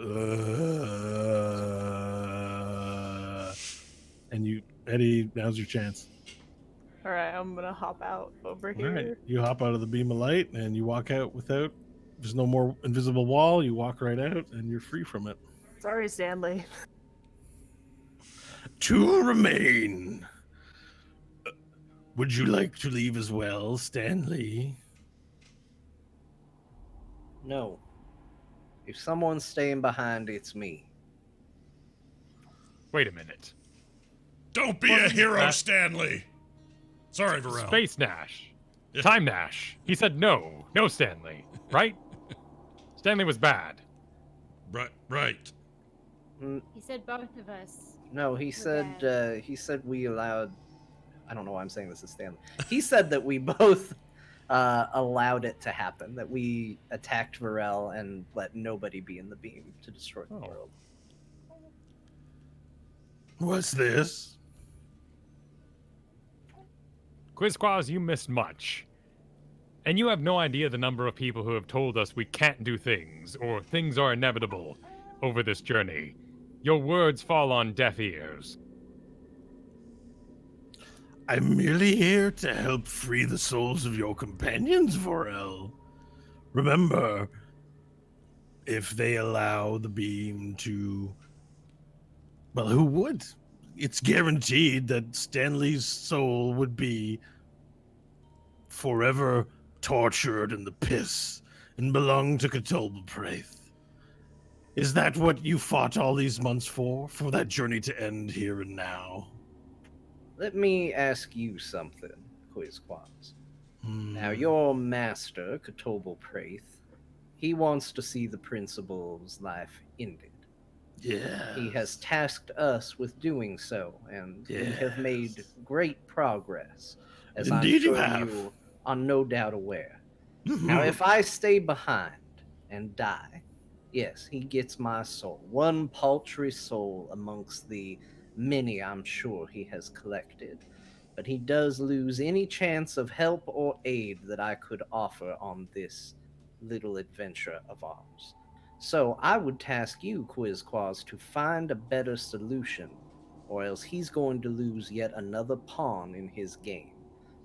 and you, Eddie, now's your chance. All right, I'm gonna hop out over here. All right. You hop out of the beam of light and you walk out without. There's no more invisible wall. You walk right out and you're free from it. Sorry, Stanley. 2 remain. Would you like to leave as well, Stanley? No. If someone's staying behind, it's me. Wait a minute. Don't be a hero, Stanley. Sorry, Varel. Space Nash. Time Nash. He said no. No, Stanley. Right? Stanley was bad. Right. He said both of us. No, he We're said we allowed. I don't know why I'm saying this is Stanley. He said that we both allowed it to happen. That we attacked Varel and let nobody be in the beam to destroy the world. What's this? Quizquaz, you missed much. And you have no idea the number of people who have told us we can't do things, or things are inevitable, over this journey. Your words fall on deaf ears. I'm merely here to help free the souls of your companions, Vorel. Remember, if they allow the beam to... Well, who would? It's guaranteed that Stanley's soul would be forever tortured in the piss and belong to TWBD. Is that what you fought all these months for? For that journey to end here and now? Let me ask you something, Quizquaz. Now, your master, TWBD, he wants to see the principal's life ended. Yeah. He has tasked us with doing so, and we have made great progress, as Indeed I'm sure you have. you are no doubt aware. Now, if I stay behind and die, yes, he gets my soul, one paltry soul amongst the many I'm sure he has collected. But he does lose any chance of help or aid that I could offer on this little adventure of ours. So I would task you, Quizquaz, to find a better solution, or else he's going to lose yet another pawn in his game.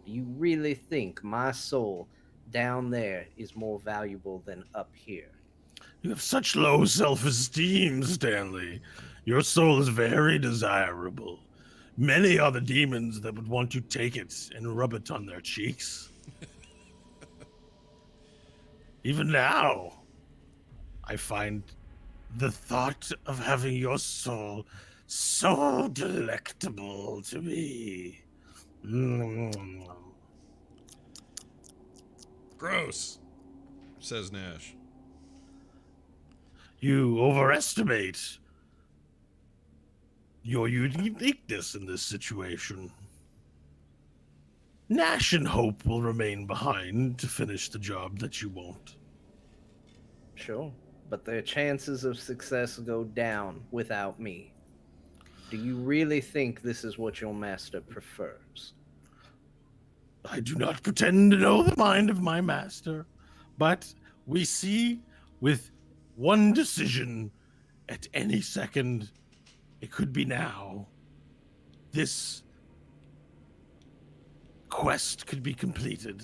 Do you really think my soul down there is more valuable than up here? You have such low self-esteem, Stanley. Your soul is very desirable. Many are the demons that would want to take it and rub it on their cheeks. Even now, I find the thought of having your soul so delectable to me. Gross, says Nash. You overestimate your uniqueness in this situation. Nash and Hope will remain behind to finish the job that you won't. Sure, but their chances of success go down without me. Do you really think this is what your master prefers? I do not pretend to know the mind of my master, but we see with one decision at any second, it could be now, this quest could be completed.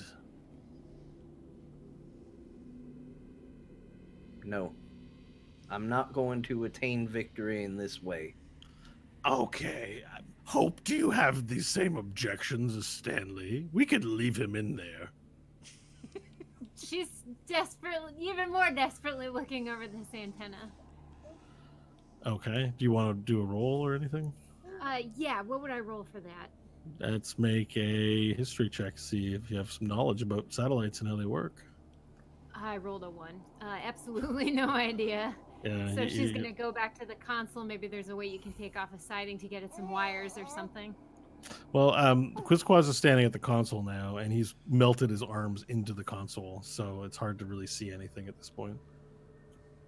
No. I'm not going to attain victory in this way. Okay. Hope, do you have the same objections as Stanley? We could leave him in there. She's desperately, even more desperately looking over this antenna. Okay. Do you want to do a roll or anything? Yeah, what would I roll for that? Let's make a history check, see if you have some knowledge about satellites and how they work. I rolled a 1. Absolutely no idea. Yeah, So she's gonna go back to the console. Maybe there's a way you can take off a siding to get at some wires or something. Well, Quizquaz is standing at the console now, and he's melted his arms into the console, so it's hard to really see anything at this point.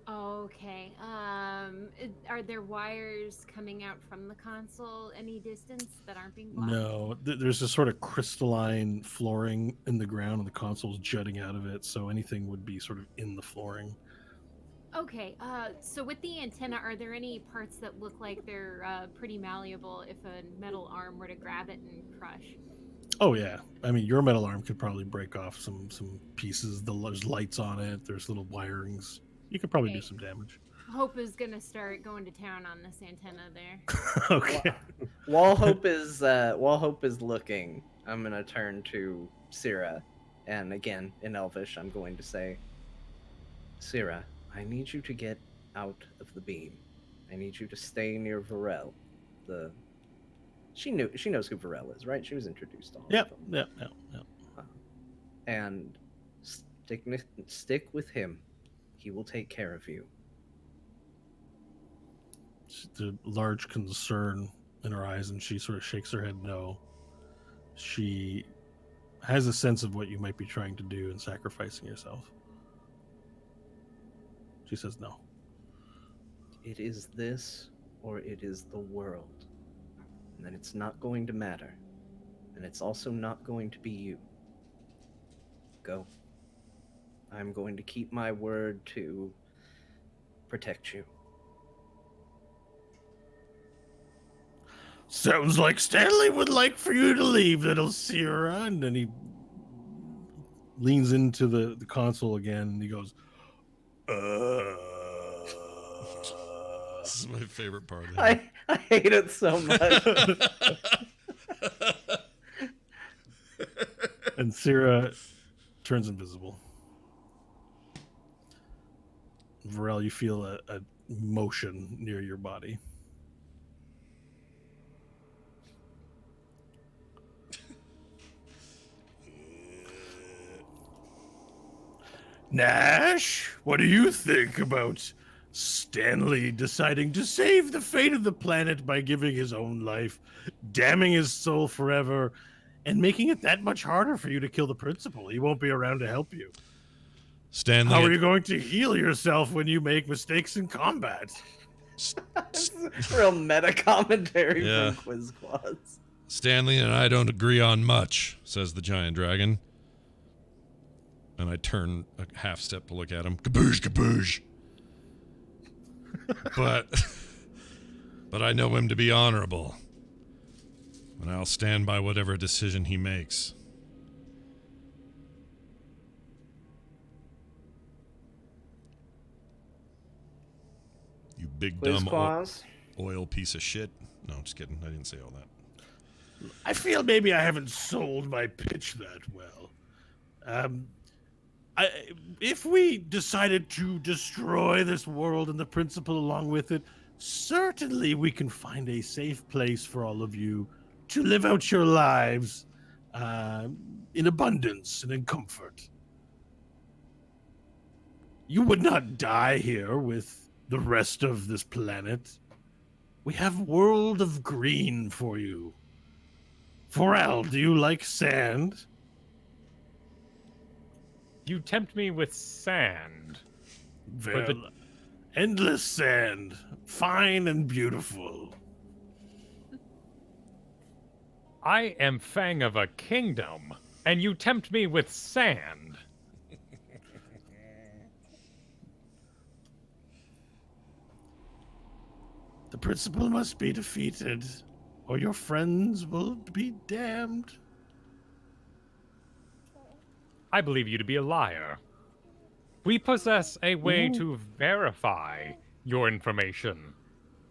Okay. Are there wires coming out from the console any distance that aren't being blocked? No, there's this sort of crystalline flooring in the ground, and the console's jutting out of it, so anything would be sort of in the flooring. Okay, so with the antenna, are there any parts that look like they're pretty malleable if a metal arm were to grab it and crush? Oh yeah, I mean your metal arm could probably break off some pieces. There's lights on it. There's little wirings. You could probably do some damage. Hope is gonna start going to town on this antenna there. Okay. While Hope is looking, I'm gonna turn to Syrah, and again in Elvish, I'm going to say, Syrah, I need you to get out of the beam. I need you to stay near Varel. She knows who Varel is, right? She was introduced to all of them. Yep. And stick with him. He will take care of you. The large concern in her eyes, and she sort of shakes her head no. She has a sense of what you might be trying to do in sacrificing yourself. She says no. It is this, or it is the world. And then it's not going to matter. And it's also not going to be you. Go. I'm going to keep my word to protect you. Sounds like Stanley would like for you to leave, little Sierra. And then he leans into the console again and he goes, This is my favorite part. I hate it so much. And Sierra turns invisible. Varel, you feel a motion near your body. Nash, what do you think about Stanley deciding to save the fate of the planet by giving his own life, damning his soul forever, and making it that much harder for you to kill the principal? He won't be around to help you. Stanley, How are you going to heal yourself when you make mistakes in combat? Real meta commentary Yeah. from Quiz Quads. Stanley and I don't agree on much, says the giant dragon. And I turn a half step to look at him. Kaboosh, kaboosh. but I know him to be honorable. And I'll stand by whatever decision he makes. You big Quiz dumb Quads. oil piece of shit. No, just kidding. I didn't say all that. I feel maybe I haven't sold my pitch that well. If we decided to destroy this world and the principle along with it, certainly we can find a safe place for all of you to live out your lives in abundance and in comfort. You would not die here with the rest of this planet. We have World of Green for you. Forel, do you like sand? You tempt me with sand. Well, endless sand, fine and beautiful. I am Fang of a kingdom, and you tempt me with sand. The principal must be defeated, or your friends will be damned. I believe you to be a liar. We possess a way to verify your information.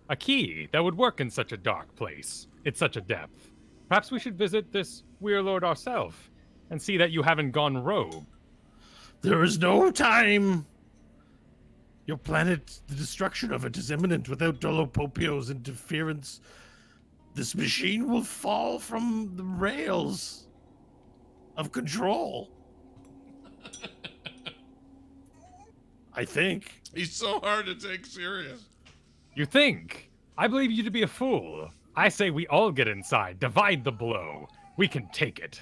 A key that would work in such a dark place, at such a depth. Perhaps we should visit this Weirlord ourselves and see that you haven't gone rogue. There is no time. Your planet, the destruction of it is imminent. Without Dolopopio's interference, this machine will fall from the rails of control. I think. He's so hard to take serious. You think? I believe you to be a fool. I say we all get inside, divide the blow. We can take it.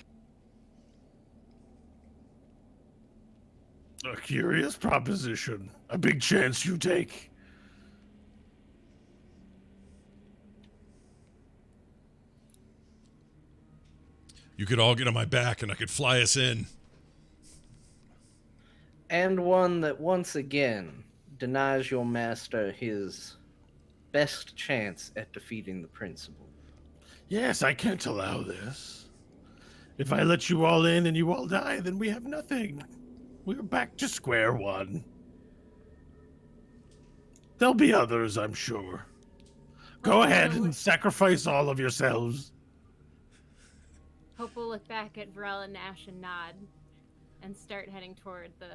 A curious proposition. A big chance you take. You could all get on my back and I could fly us in. And one that once again denies your master his best chance at defeating the principal. Yes, I can't allow this. If I let you all in and you all die, then we have nothing. We're back to square one. There'll be others, I'm sure. Go ahead and sacrifice all of yourselves. Hope will look back at Varel and Nash and nod and start heading toward the...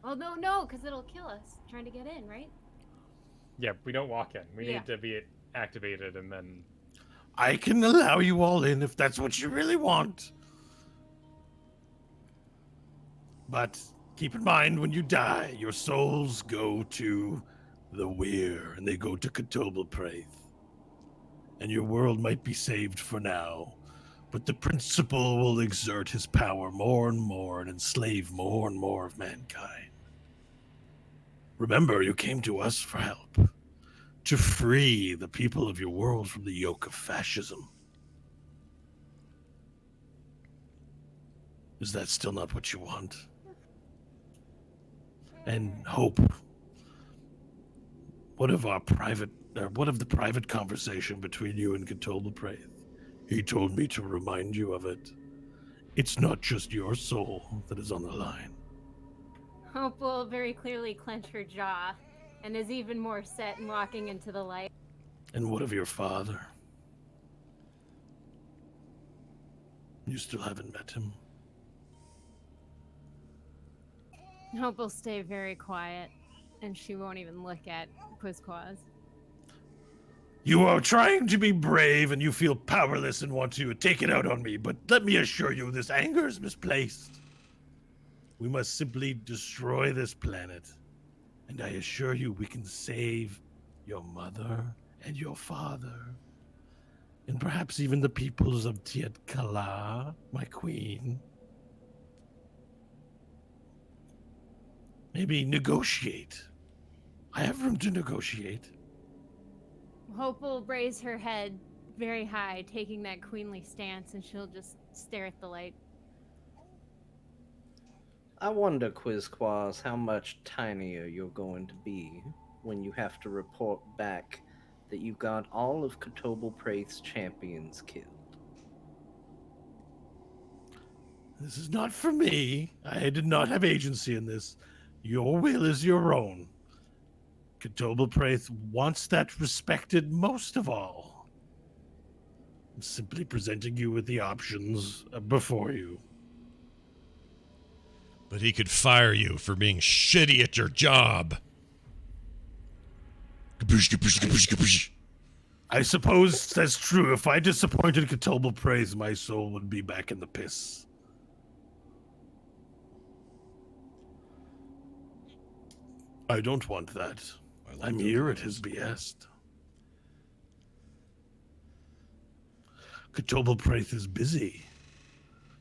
Oh, no, because it'll kill us trying to get in, right? Yeah, we don't walk in. We Yeah. need to be activated and then... I can allow you all in if that's what you really want. But keep in mind, when you die, your souls go to the Weir, and they go to TWBD. And your world might be saved for now, but the principal will exert his power more and more and enslave more and more of mankind. Remember, you came to us for help, to free the people of your world from the yoke of fascism. Is that still not what you want? And Hope, what of the private conversation between you and TWBD? He told me to remind you of it. It's not just your soul that is on the line. Hope will very clearly clench her jaw and is even more set in walking into the light. And what of your father? You still haven't met him? Hope will stay very quiet, and she won't even look at Quizquaz. You are trying to be brave and you feel powerless and want to take it out on me, but let me assure you, this anger is misplaced. We must simply destroy this planet, and I assure you we can save your mother and your father, and perhaps even the peoples of Tiet-Kala, my queen. Maybe negotiate. I have room to negotiate. Hope will raise her head very high, taking that queenly stance, and she'll just stare at the light. I wonder, Quizquaz, how much tinier you're going to be when you have to report back that you got all of TWBD's champions killed. This is not for me. I did not have agency in this. Your will is your own. TWBD wants that respected most of all. I'm simply presenting you with the options before you. But he could fire you for being shitty at your job. Kaboosh, kaboosh, kaboosh, kaboosh. I suppose that's true. If I disappointed TWBD, my soul would be back in the piss. I don't want that. I'm here at his behest. TWBD is busy.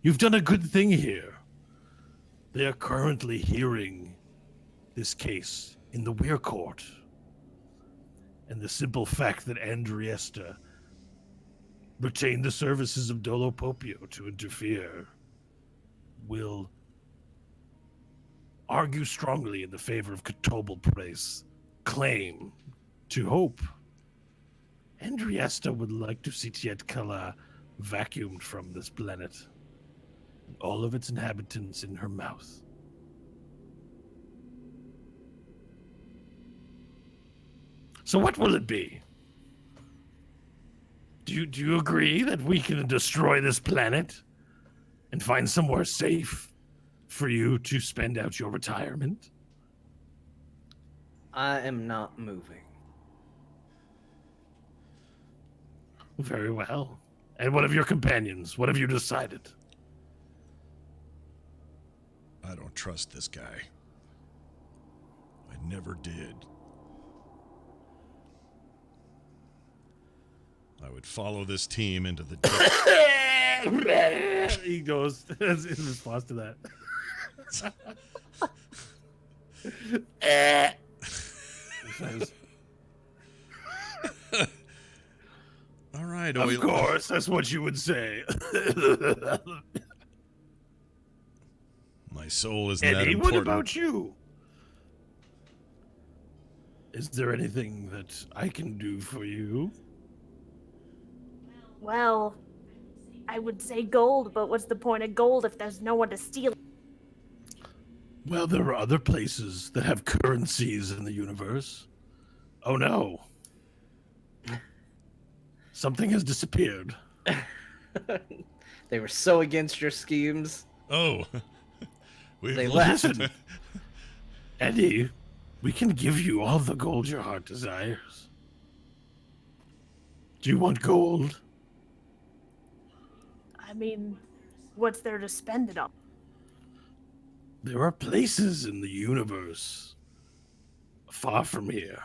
You've done a good thing here. They are currently hearing this case in the Weir Court. And the simple fact that Andriesta retained the services of Dolo Popio to interfere will argue strongly in the favor of TWBD's claim to Hope. Andriesta would like to see Tiet-Kala vacuumed from this planet, and all of its inhabitants in her mouth. So what will it be? Do you agree that we can destroy this planet and find somewhere safe for you to spend out your retirement? I am not moving. Very well. And what of your companions? What have you decided? I don't trust this guy. I never did. I would follow this team into the He goes in response to that. All right, Of course, that's what you would say. My soul isn't that Eddie, important. what about you? Is there anything that I can do for you? Well, I would say gold, but what's the point of gold if there's no one to steal it? Well, there are other places that have currencies in the universe. Oh no. Something has disappeared. They were so against your schemes. Oh. They left. Listen, Eddie, we can give you all the gold your heart desires. Do you want gold? I mean, what's there to spend it on? There are places in the universe far from here.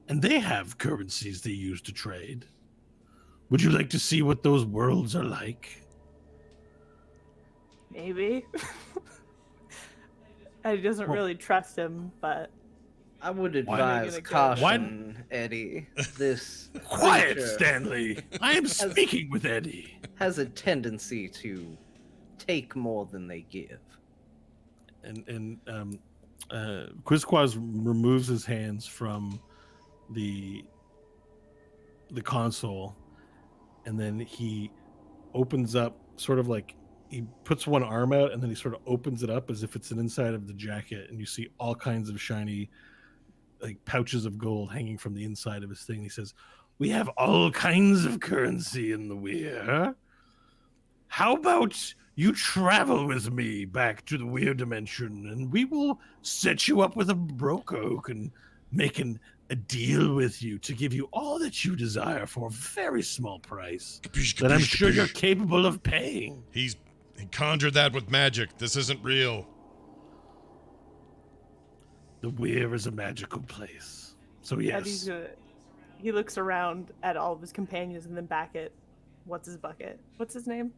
And they have currencies they use to trade. Would you like to see what those worlds are like? Maybe. Eddie doesn't really trust him, but I would Why not advise gonna go? caution, Eddie. This Quiet, creature Stanley. I am speaking with Eddie. has a tendency to take more than they give. And Quizquaz removes his hands from the console, and then he opens up, sort of like he puts one arm out, and then he sort of opens it up as if it's an inside of the jacket, and you see all kinds of shiny, like, pouches of gold hanging from the inside of his thing. He says, "We have all kinds of currency in the Weir. How about you travel with me back to the Weir dimension, and we will set you up with a broker who can make a deal with you to give you all that you desire for a very small price Capiche, that I'm capiche, sure you're capiche. capable of paying." He conjured that with magic. This isn't real. The Weir is a magical place. So Eddie's yes, he looks around at all of his companions and then back at what's his bucket? What's his name?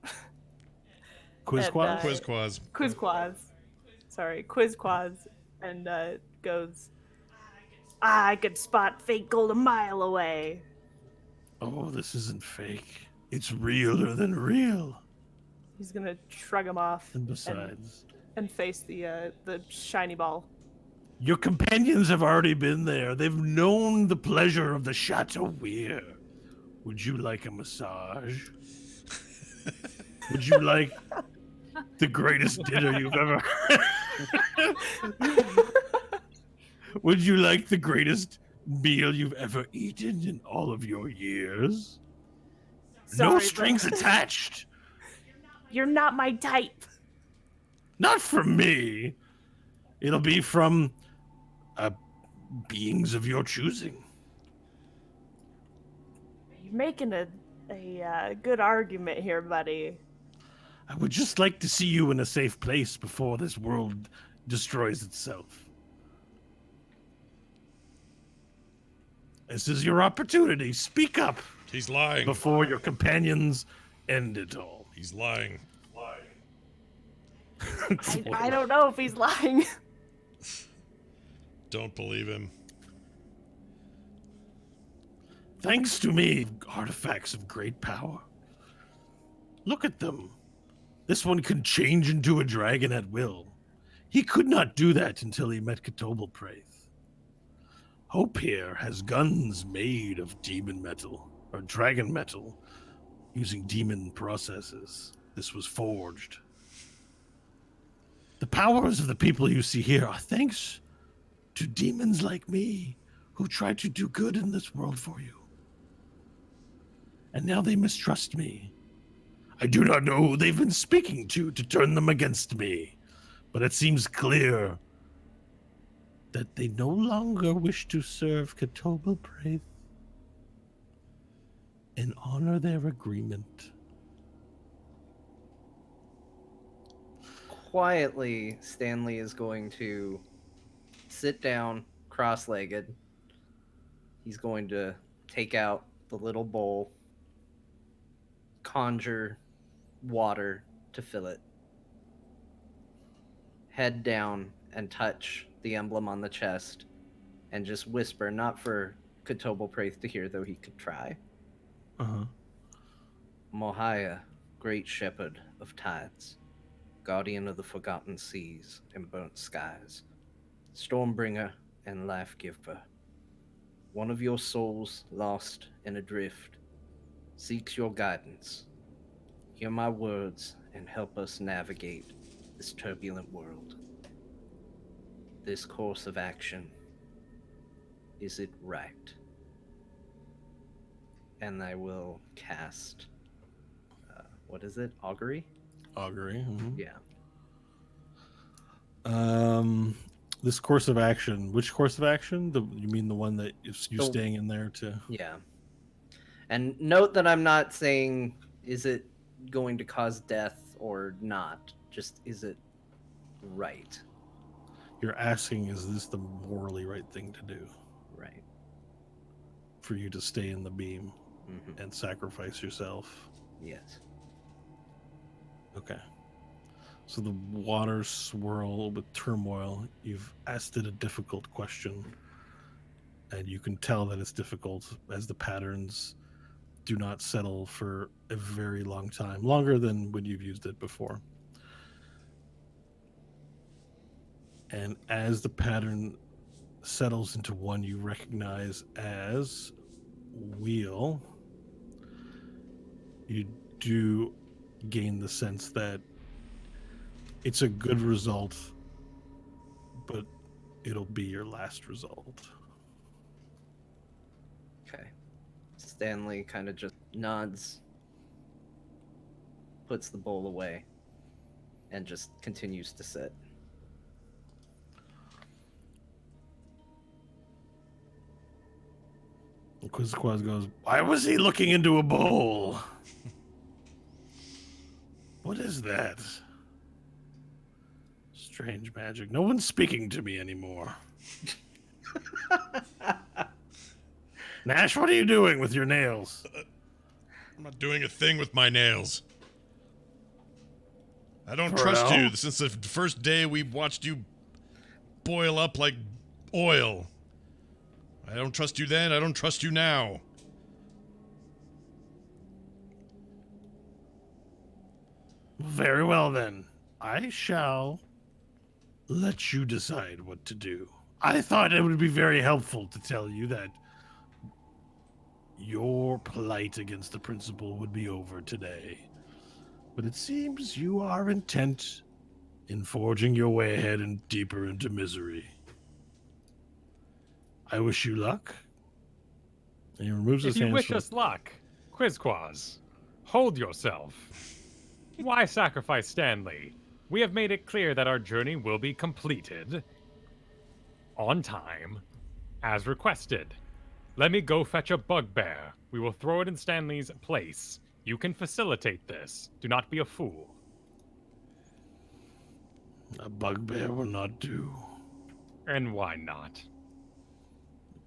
Quizquaz? Quizquaz. Quizquaz. Sorry, Quizquaz, and goes, I could spot fake gold a mile away. Oh, this isn't fake. It's realer than real. He's gonna shrug him off And besides, and face the shiny ball. your companions have already been there. They've known the pleasure of the Chateau Weir. Would you like a massage? Would you like the greatest dinner you've ever Would you like the greatest meal you've ever eaten in all of your years? No Sorry, strings but- attached. You're not my type. Not from me. It'll be from beings of your choosing. You're making a good argument here, buddy. I would just like to see you in a safe place before this world destroys itself. This is your opportunity. Speak up He's lying. before your companions end it all. He's lying. I don't know if he's lying. Don't believe him. Thanks to me, artifacts of great power. Look at them. This one can change into a dragon at will. He could not do that until he met TWBD. Hope here has guns made of demon metal, or dragon metal, using demon processes. This was forged. The powers of the people you see here are thanks to demons like me who try to do good in this world for you. And now they mistrust me. I do not know who they've been speaking to turn them against me, but it seems clear that they no longer wish to serve TWBD and honor their agreement. Quietly, Stanley is going to sit down cross-legged. He's going to take out the little bowl, conjure water to fill it, head down and touch the emblem on the chest, and just whisper, not for TWBD to hear, though he could try. Uh-huh. Mohaya, great shepherd of tides, guardian of the forgotten seas and burnt skies, stormbringer and life-giver, one of your souls lost and adrift seeks your guidance. Hear my words and help us navigate this turbulent world. This course of action, is it right? And I will cast, what is it? Augury? Augury. Mhm. Yeah. This course of action. Which course of action? You mean the one that if you're The- staying in there to? Yeah. And note that I'm not saying, is it going to cause death or not? Just, is it right? You're asking, is this the morally right thing to do Right. for you to stay in the beam Hmm. and sacrifice yourself? Yes. Okay. So the waters swirl with turmoil. You've asked it a difficult question, and you can tell that it's difficult as the patterns do not settle for a very long time, longer than when you've used it before. And as the pattern settles into one you recognize as wheel, you do gain the sense that it's a good result, but it'll be your last result. Okay. Stanley kind of just nods, puts the bowl away, and just continues to sit. And Quizquaz goes, "Why was he looking into a bowl? What is that? Strange magic. No one's speaking to me anymore." Nash, what are you doing with your nails? I'm not doing a thing with my nails. I don't For trust real? you since the first day we watched you boil up like oil. I don't trust you then, I don't trust you now. Very well, then. I shall let you decide what to do. I thought it would be very helpful to tell you that your plight against the principal would be over today. But it seems you are intent in forging your way ahead and deeper into misery. I wish you luck. And he removes his If you hands wish from... us luck, Quizquaz, hold yourself. Why sacrifice Stanley? We have made it clear that our journey will be completed on time, as requested. Let me go fetch a bugbear. We will throw it in Stanley's place. You can facilitate this. Do not be a fool. A bugbear will not do. And why not?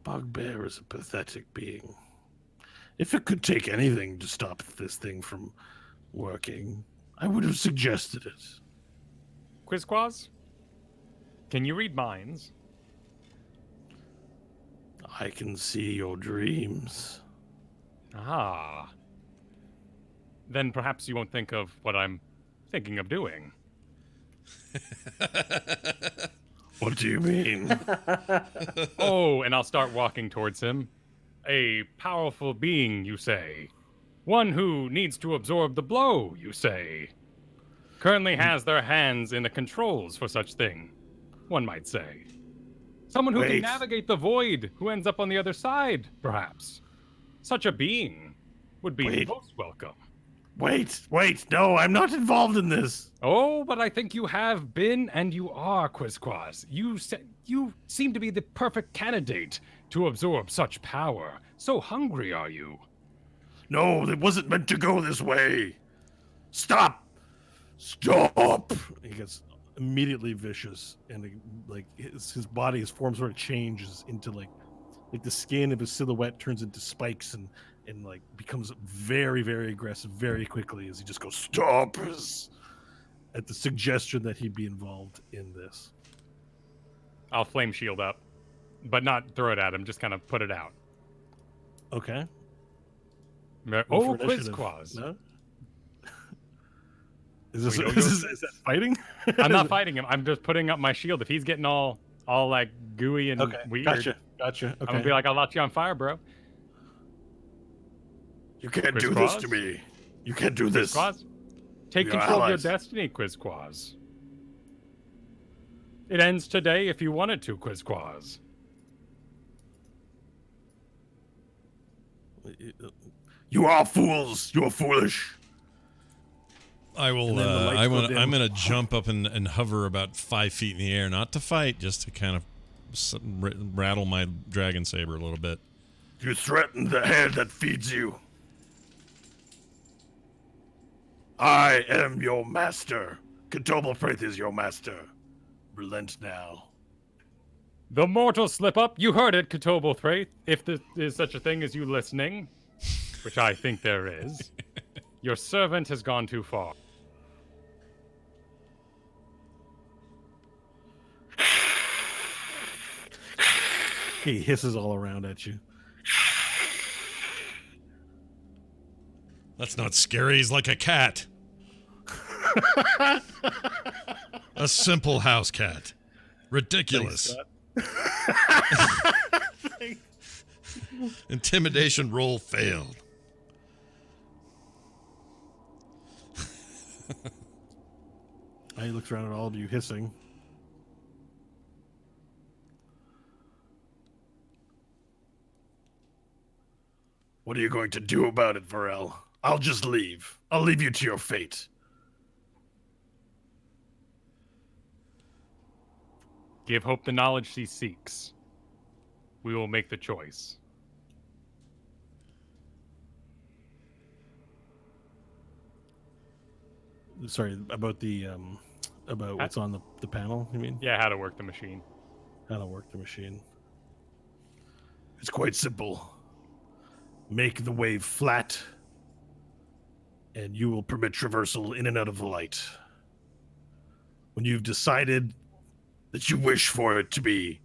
Bugbear is a pathetic being. If it could take anything to stop this thing from working, I would have suggested it. Quizquaz? Can you read minds? I can see your dreams. Ah. Then perhaps you won't think of what I'm thinking of doing. What do you mean? Oh, and I'll start walking towards him. A powerful being, you say. One who needs to absorb the blow, you say. Currently has their hands in the controls for such thing, one might say. Someone who can Wait. navigate the void, who ends up on the other side, perhaps. Such a being would be Wait. most welcome. Wait, no, I'm not involved in this. Oh, but I think you have been, and you are, Quizquaz. You seem to be the perfect candidate to absorb such power. So hungry are you? No, it wasn't meant to go this way. Stop! Stop! He gets immediately vicious, and his body, his form sort of changes into like the skin of his silhouette turns into spikes and like becomes very, very aggressive very quickly as he just goes, "Stop!" at the suggestion that he be involved in this. I'll flame shield up, but not throw it at him, just kind of put it out. Okay. Oh, Roll for initiative. Quizquaz. No? Is this, We don't is that fighting? I'm not fighting him. I'm just putting up my shield. If he's getting all like gooey and Okay, weird, gotcha. Okay. I'm gonna be like, I'll light you on fire, bro. You can't Quizquaz? do this to me. You can't do this. Quizquaz, take We are control of your allies. destiny, Quizquaz. It ends today if you wanted to, Quizquaz. You are fools. You are foolish. I will. And then the lights go dim. I'm gonna jump up and hover about 5 feet in the air, not to fight, just to kind of rattle my dragon saber a little bit. You threaten the head that feeds you. I am your master. TWBD is your master. Relent now. The mortal slip up. You heard it, TWBD. If there is such a thing as you listening, which I think there is, your servant has gone too far. He hisses all around at you. That's not scary. He's like a cat. A simple house cat. Ridiculous. Thanks. Intimidation roll failed. He looks around at all of you, hissing. What are you going to do about it, Varel? I'll just leave. I'll leave you to your fate. Give Hope the knowledge she seeks. We will make the choice. Sorry, about the about what's on the panel, you mean? Yeah, how to work the machine. How to work the machine. It's quite simple. Make the wave flat, and you will permit traversal in and out of the light. When you've decided that you wish for it to be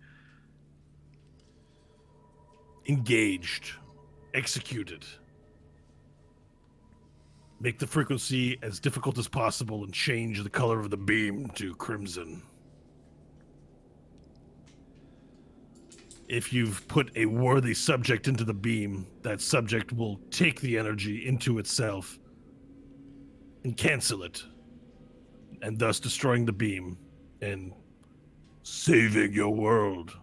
engaged, executed, make the frequency as difficult as possible and change the color of the beam to crimson. If you've put a worthy subject into the beam, that subject will take the energy into itself and cancel it, and thus destroying the beam and saving your world.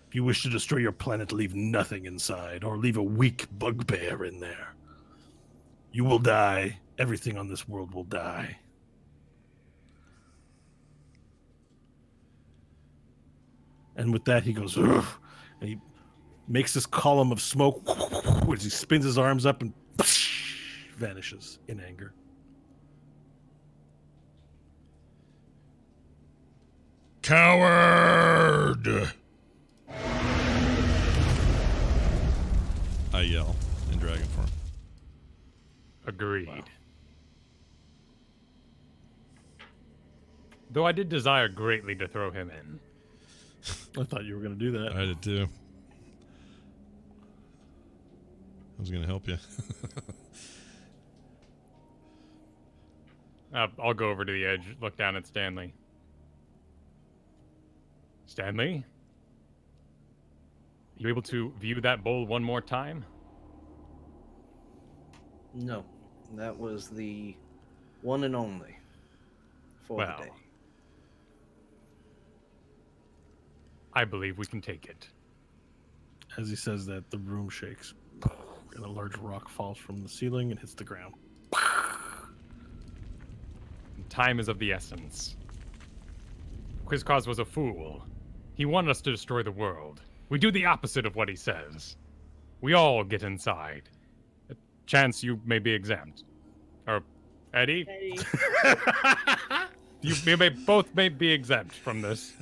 If you wish to destroy your planet, leave nothing inside, or leave a weak bugbear in there. You will die. Everything on this world will die. And with that, he goes, "Ugh," and he makes this column of smoke as he spins his arms up and vanishes in anger. Coward! I yell in dragon form. Agreed. Wow. Though I did desire greatly to throw him in. I thought you were going to do that. I did too. I was going to help you. I'll go over to the edge, look down at Stanley. Stanley? You able to view that bowl one more time? No, that was the one and only for the day. I believe we can take it. As he says that, the room shakes, and a large rock falls from the ceiling and hits the ground. Time is of the essence. Quizcause was a fool. He wanted us to destroy the world. We do the opposite of what he says. We all get inside. Chance, you may be exempt. Or Eddie? You may both be exempt from this.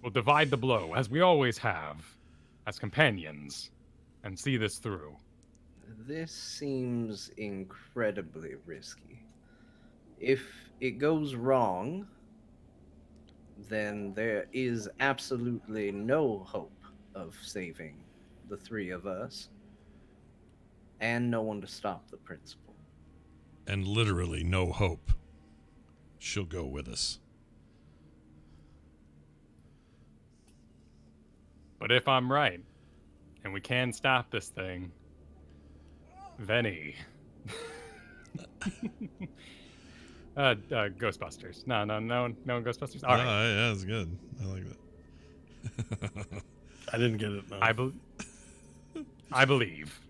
We'll divide the blow, as we always have, as companions, and see this through. This seems incredibly risky. If it goes wrong, then there is absolutely no hope of saving the three of us, and no one to stop the principal. And literally no hope. She'll go with us. But if I'm right, and we can stop this thing, Venny. Ghostbusters. No Ghostbusters. All right. Yeah, that's good. I like that. I didn't get it. No. I believe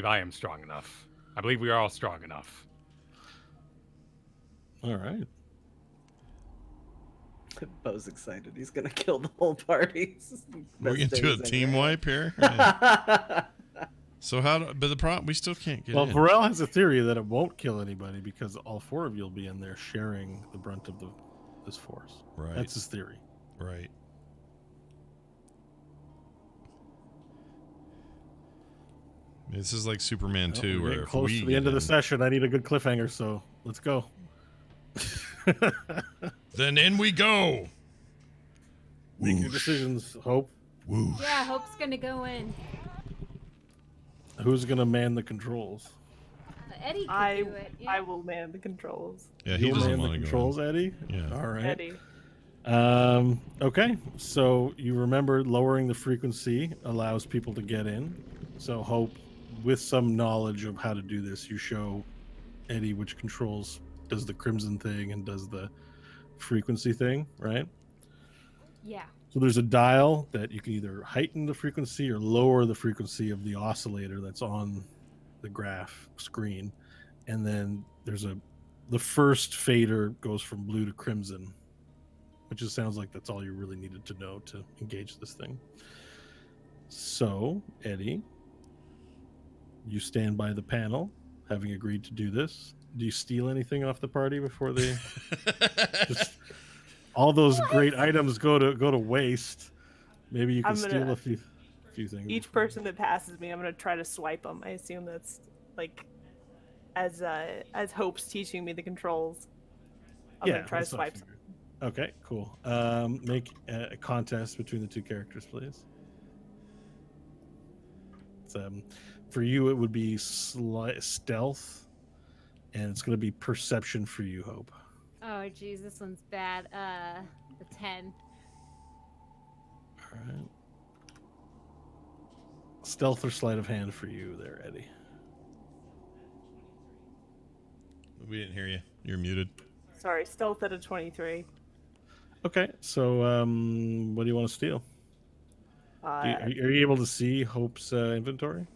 I am strong enough. I believe we are all strong enough. All right. Bo's excited. He's gonna kill the whole party. We're gonna do a team wipe here. Yeah. So but the problem, we still can't get in. Well, Varel has a theory that it won't kill anybody because all four of you will be in there sharing the brunt of this force. Right. That's his theory. Right. This is like Superman 2, where if close we to the end of the session, I need a good cliffhanger, so let's go. Then in we go. Make your decisions, Hope. Whoosh. Yeah, Hope's gonna go in. Who's gonna man the controls? Eddie could I do it. Yeah. I will man the controls. Yeah, he You'll doesn't man the want to go. controls, Eddie. Yeah. All right. Eddie. Okay, so you remember lowering the frequency allows people to get in. So Hope, with some knowledge of how to do this, you show Eddie which controls does the crimson thing and does the frequency thing, right? Yeah. So there's a dial that you can either heighten the frequency or lower the frequency of the oscillator that's on the graph screen. And then the first fader goes from blue to crimson, which just sounds like that's all you really needed to know to engage this thing. So, Eddie, you stand by the panel, having agreed to do this. Do you steal anything off the party before they just all those great items go to waste? Maybe you can steal a few things. Each person that passes me, I'm gonna try to swipe them. I assume that's like as Hope's teaching me the controls. I'm gonna try to that's what I swipe some. figured. Okay, cool. Make a contest between the two characters, please. It's, for you, it would be stealth, and it's going to be perception for you, Hope. Oh, geez, this one's bad. The 10. All right. Stealth or sleight of hand for you there, Eddie. We didn't hear you. You're muted. Sorry, stealth at a 23. Okay, so what do you want to steal? Are you able to see Hope's inventory?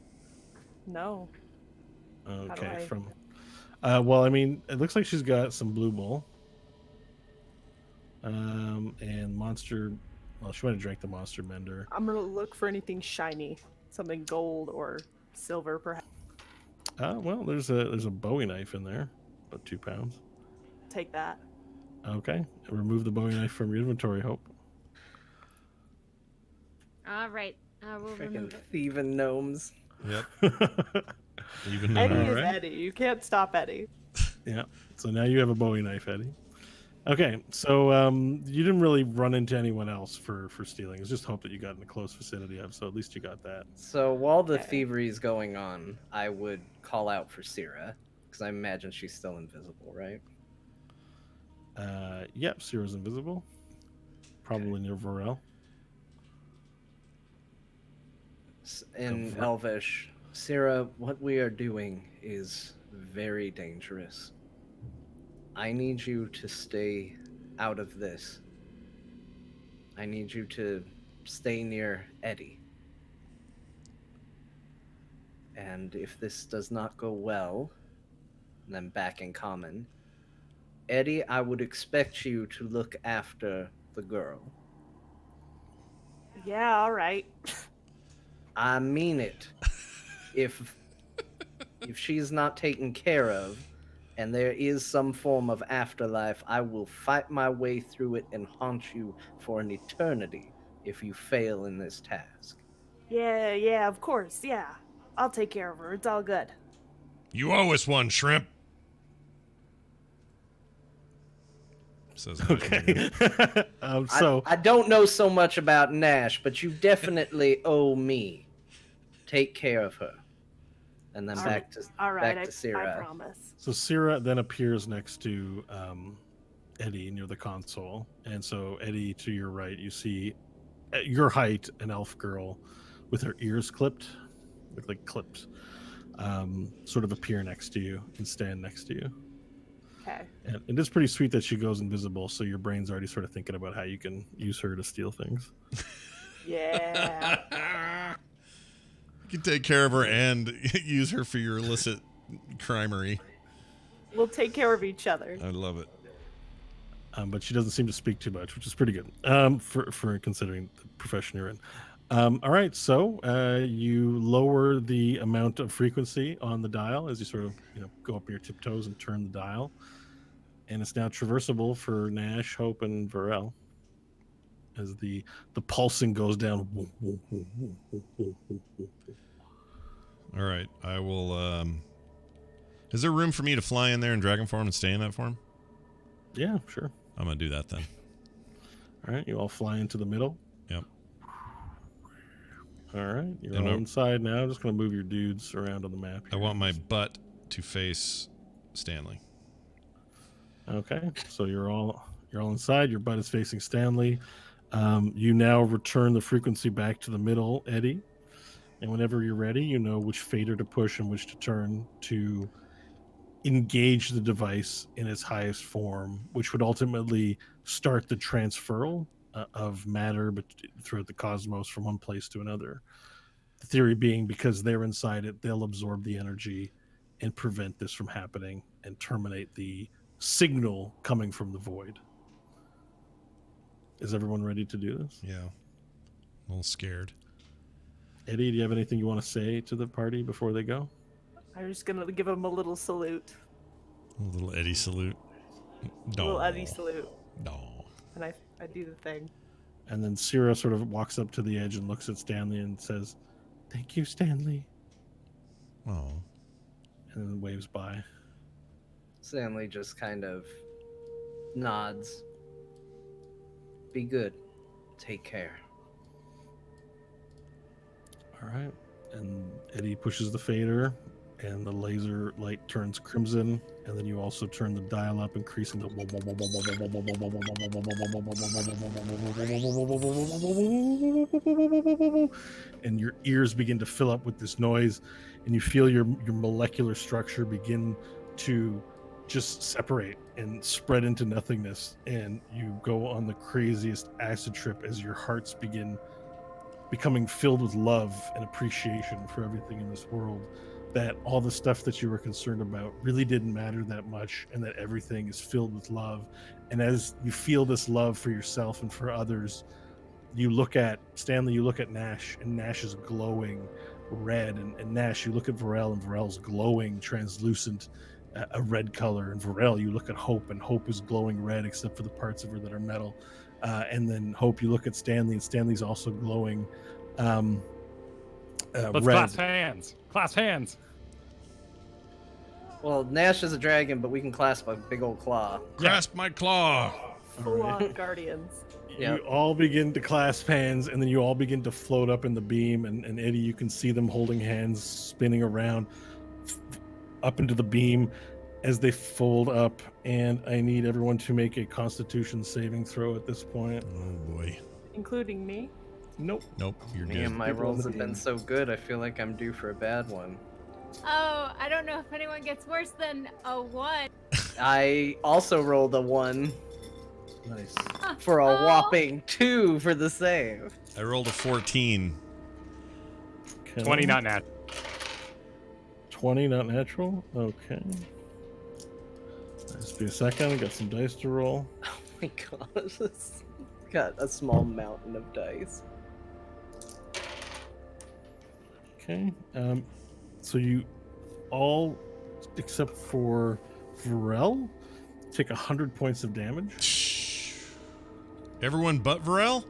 No. Okay, well, I mean, it looks like she's got some blue bull. And monster. Well, she might have drank the monster mender. I'm gonna look for anything shiny, something gold or silver, perhaps. Well, there's a Bowie knife in there, about 2 pounds. Take that. Okay, remove the Bowie knife from your inventory, Hope. All right. We'll Freaking remove it. thieving gnomes. Yep. Even Eddie though is Eddie. You can't stop Eddie. Yeah. So now you have a Bowie knife, Eddie. Okay, so you didn't really run into anyone else for stealing. It's just Hope that you got in a close vicinity of, so at least you got that. So while the thievery is going on, I would call out for Syrah, because I imagine she's still invisible, right? Yep, Sierra's invisible. Probably near Vorel. In Elvish, Syrah, what we are doing is very dangerous. I need you to stay out of this. I need you to stay near Eddie. And if this does not go well, then back in common, Eddie, I would expect you to look after the girl. Yeah, all right. I mean it. If she's not taken care of, and there is some form of afterlife, I will fight my way through it and haunt you for an eternity if you fail in this task. Yeah, of course, yeah. I'll take care of her. It's all good. You owe us one, Shrimp. says Okay. I don't know so much about Nash, but you definitely owe me. Take care of her. And then back to Syrah. I promise. So Syrah then appears next to Eddie near the console, and so Eddie, to your right, you see at your height an elf girl with her ears clipped, sort of appear next to you and stand next to you. Okay. And it's pretty sweet that she goes invisible, so your brain's already sort of thinking about how you can use her to steal things. Yeah. You can take care of her and use her for your illicit crimery. We'll take care of each other. I love it. But she doesn't seem to speak too much, which is pretty good for considering the profession you're in. All right, so you lower the amount of frequency on the dial as you sort of go up your tiptoes and turn the dial, and it's now traversable for Nash, Hope, and Varel as the pulsing goes down. All right, I will. Is there room for me to fly in there in dragon form and stay in that form? Yeah, sure. I'm gonna do that then. All right, you all fly into the middle. Yep. All right, you're on inside now. Just gonna move your dudes around on the map. I want my butt to face Stanley. Okay, so you're all inside. Your butt is facing Stanley. You now return the frequency back to the middle, Eddie. And whenever you're ready, you know which fader to push and which to turn to engage the device in its highest form, which would ultimately start the transferal of matter throughout the cosmos from one place to another. The theory being because they're inside it, they'll absorb the energy and prevent this from happening and terminate the signal coming from the void. Is everyone ready to do this? Yeah. A little scared. Eddie, do you have anything you want to say to the party before they go? I'm just gonna give him a little salute. A little Eddie salute. A No. little Eddie salute. No. And I do the thing. And then Sierra sort of walks up to the edge and looks at Stanley and says, "Thank you, Stanley." Oh. And then waves by. Stanley just kind of nods. Be good. Take care. All right. And Eddie pushes the fader, and the laser light turns crimson, and then you also turn the dial up, increasing the and your ears begin to fill up with this noise, and you feel your molecular structure begin to just separate and spread into nothingness, and you go on the craziest acid trip as your hearts begin becoming filled with love and appreciation for everything in this world, that all the stuff that you were concerned about really didn't matter that much, and that everything is filled with love. And as you feel this love for yourself and for others, you look at Stanley, you look at Nash, and Nash is glowing red, and Nash, you look at Varel, and Varel's glowing translucent, a red color, and Varel, you look at Hope, and Hope is glowing red except for the parts of her that are metal. And then Hope, you look at Stanley, and Stanley's also glowing Let's red. clasp hands. Clasp hands. Well, Nash is a dragon, but we can clasp a big old claw. Grasp my claw. Full on Guardians. You all begin to clasp hands, and then you all begin to float up in the beam. And Eddie, you can see them holding hands, spinning around up into the beam as they fold up. And I need everyone to make a Constitution saving throw at this point. Oh boy. Including me. Nope. Nope. You're Man, dead. my People on rolls the have been beam. so good, I feel like I'm due for a bad one. Oh, I don't know if anyone gets worse than a 1. I also rolled a 1 Nice. for a Oh. whopping 2 for the save. I rolled a 14. Okay. 20 not nat. 20, not natural. Okay. Just be a second. I got some dice to roll. Oh my gosh, it's got a small mountain of dice. Okay. So you all, except for Varel, take 100 points of damage. Everyone but Varel?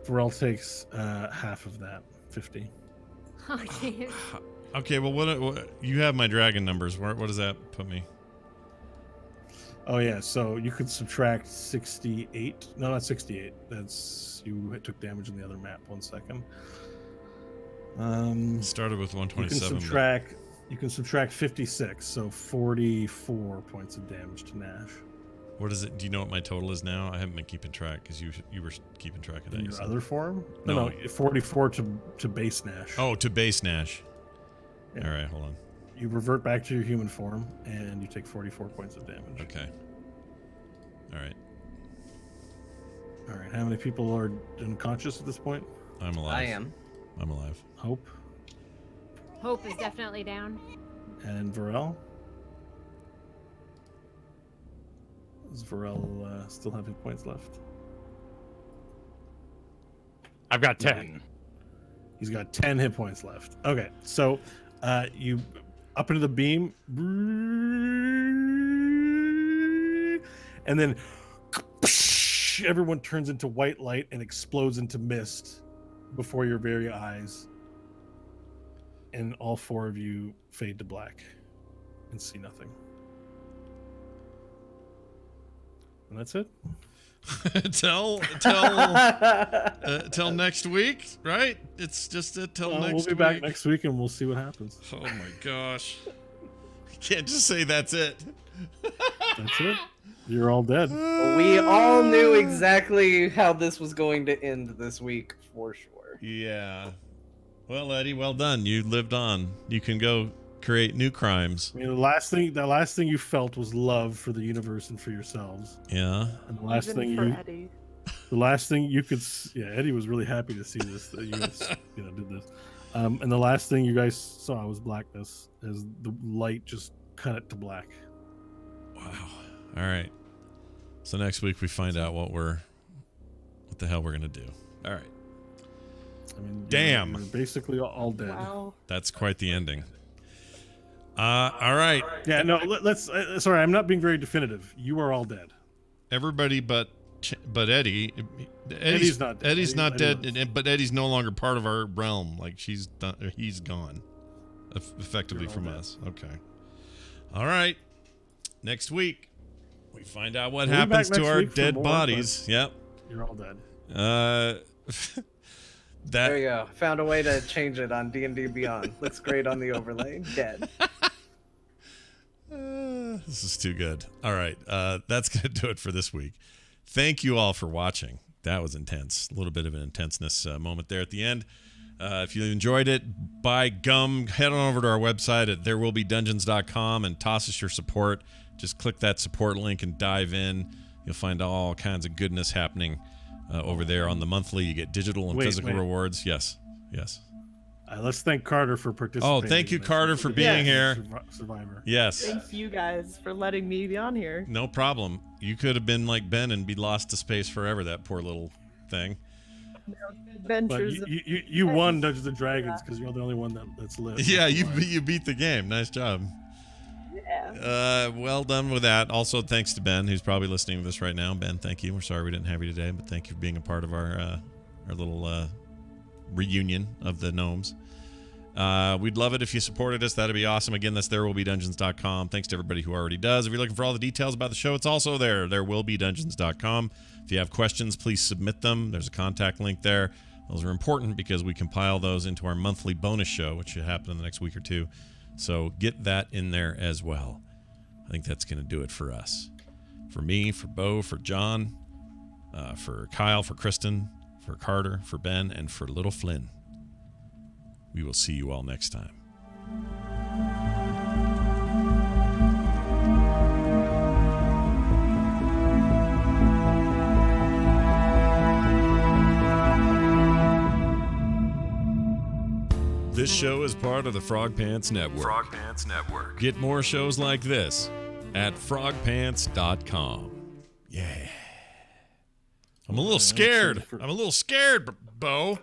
Varel takes half of that, 50. Oh, jeez. Okay, well, what you have my dragon numbers. What does that put me? Oh yeah, so you could subtract 68. No, not 68. That's you took damage in the other map. 1 second. Started with You 127. can subtract 56, so 44 points of damage to Nash. What is it? Do you know what my total is now? I haven't been keeping track because you were keeping track of that. In you your said. other form? No. No, 44 to base Nash. Oh, to base Nash. Yeah. All right, hold on. You revert back to your human form, and you take 44 points of damage. Okay. All right. All right. How many people are unconscious at this point? I'm alive. I am. I'm alive. Hope Hope is definitely down. and Varel. Does Varel still have hit points left? I've got 10. He's got 10 hit points left. Okay, so you up into the beam, and then everyone turns into white light and explodes into mist before your very eyes. And all 4 of you fade to black and see nothing. And that's it. Till next week, right? It's just till next We'll be week. back next week and we'll see what happens. Oh my gosh. Can't just say that's it. That's it. You're all dead. We all knew exactly how this was going to end this week, for sure. Yeah. Well, Eddie, well done. You lived on. You can go create new crimes. I mean, the last thing you felt was love for the universe and for yourselves. Yeah. And the last Even thing for you, Eddie. the last thing you could, yeah, Eddie was really happy to see this. That you guys, did this. And the last thing you guys saw was blackness, as the light just cut it to black. Wow. All right. So next week we find out what the hell we're gonna do. All right. I mean, Damn. you're basically all dead. Wow. That's quite the ending. All right. Yeah, no, let's. Sorry, I'm not being very definitive. You are all dead. Everybody but Eddie. Eddie's not dead. Eddie's not Eddie dead, lives. but Eddie's no longer part of our realm. Like he's gone, effectively You're all from dead. us. Okay. All right. Next week we find out what We'll be happens back to next our week for dead more, bodies. Yep. You're all dead. That There you go. Found a way to change it on D&D Beyond. Looks great on the overlay. Dead. This is too good. All right. That's going to do it for this week. Thank you all for watching. That was intense. A little bit of an intenseness moment there at the end. If you enjoyed it, by gum, head on over to our website at therewillbedungeons.com and toss us your support. Just click that support link and dive in. You'll find all kinds of goodness happening over there on the monthly. You get digital and physical rewards. Yes. Let's thank Carter for participating. Oh, thank you, in this. Carter, for being here. Survivor. Yes. Thanks you guys for letting me be on here. No problem. You could have been like Ben and be lost to space forever, that poor little thing. But Adventures. you won Dungeons and Dragons because you're the only one that's lived. Yeah, you beat the game. Nice job. Yeah. Well done with that. Also, thanks to Ben, who's probably listening to this right now. Ben, thank you. We're sorry we didn't have you today, but thank you for being a part of our little reunion of the gnomes. We'd love it if you supported us. That'd be awesome. Again, that's therewillbedungeons.com. Thanks to everybody who already does. If you're looking for all the details about the show, it's also there. Therewillbedungeons.com. If you have questions, please submit them. There's a contact link there. Those are important because we compile those into our monthly bonus show, which should happen in the next week or two. So get that in there as well. I think that's going to do it for us. For me, for Bo, for John, for Kyle, for Kristen, for Carter, for Ben, and for little Flynn. We will see you all next time. This show is part of the Frog Pants Network. Frog Pants Network. Get more shows like this at frogpants.com. Yeah. I'm a little scared. I'm a little scared, Bo.